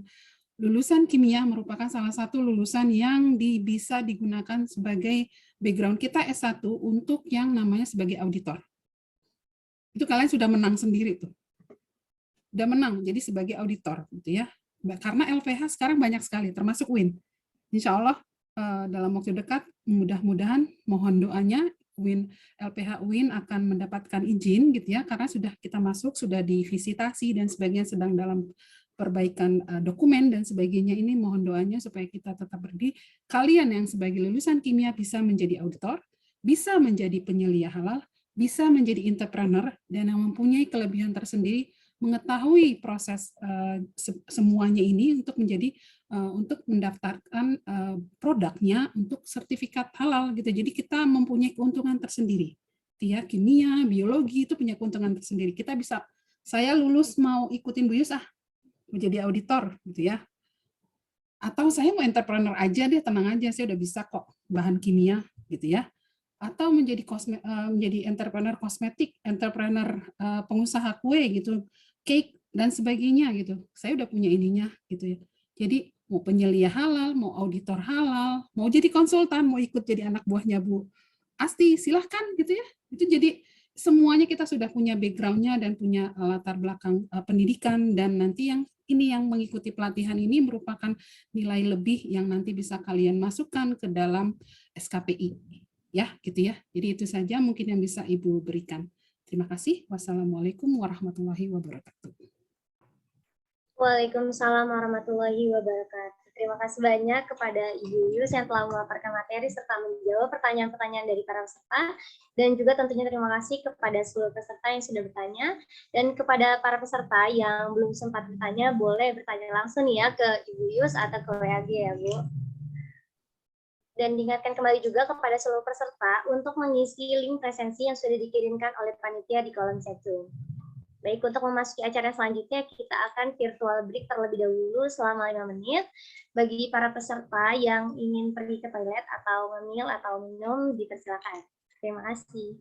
lulusan kimia merupakan salah satu lulusan yang bisa digunakan sebagai background kita S1 untuk yang namanya sebagai auditor. Itu kalian sudah menang sendiri tuh. Udah menang jadi sebagai auditor gitu ya. Karena LPH sekarang banyak sekali termasuk UIN. Insya Allah dalam waktu dekat mudah-mudahan mohon doanya LPH UIN akan mendapatkan izin gitu ya karena sudah kita masuk sudah divisitasi dan sebagainya sedang dalam perbaikan dokumen dan sebagainya ini mohon doanya supaya kita tetap berdiri. Kalian yang sebagai lulusan kimia bisa menjadi auditor, bisa menjadi penyelia halal, bisa menjadi entrepreneur dan yang mempunyai kelebihan tersendiri mengetahui proses semuanya ini untuk menjadi untuk mendaftarkan produknya untuk sertifikat halal gitu. Jadi kita mempunyai keuntungan tersendiri. Ya, kimia, biologi itu punya keuntungan tersendiri. Kita bisa saya lulus mau ikutin Bu Yus menjadi auditor gitu ya. Atau saya mau entrepreneur aja deh, tenang aja saya udah bisa kok bahan kimia gitu ya. Atau menjadi menjadi entrepreneur kosmetik, entrepreneur pengusaha kue gitu, cake dan sebagainya gitu. Saya udah punya ininya gitu ya. Jadi mau penyelia halal, mau auditor halal, mau jadi konsultan, mau ikut jadi anak buahnya Bu Asti, silahkan gitu ya. Itu jadi semuanya kita sudah punya background-nya dan punya latar belakang pendidikan dan nanti yang ini yang mengikuti pelatihan ini merupakan nilai lebih yang nanti bisa kalian masukkan ke dalam SKPI. Ya, gitu ya. Jadi itu saja mungkin yang bisa Ibu berikan. Terima kasih. Wassalamualaikum warahmatullahi wabarakatuh. Waalaikumsalam warahmatullahi wabarakatuh. Terima kasih banyak kepada Ibu Yus yang telah memaparkan materi serta menjawab pertanyaan-pertanyaan dari para peserta. Dan juga tentunya terima kasih kepada seluruh peserta yang sudah bertanya. Dan kepada para peserta yang belum sempat bertanya, boleh bertanya langsung ya ke Ibu Yus atau ke WAG ya Bu. Dan diingatkan kembali juga kepada seluruh peserta untuk mengisi link presensi yang sudah dikirimkan oleh panitia di kolom chat Zoom. Baik, untuk memasuki acara selanjutnya, kita akan virtual break terlebih dahulu selama 5 menit. Bagi para peserta yang ingin pergi ke toilet atau ngemil atau minum, dipersilakan. Terima kasih.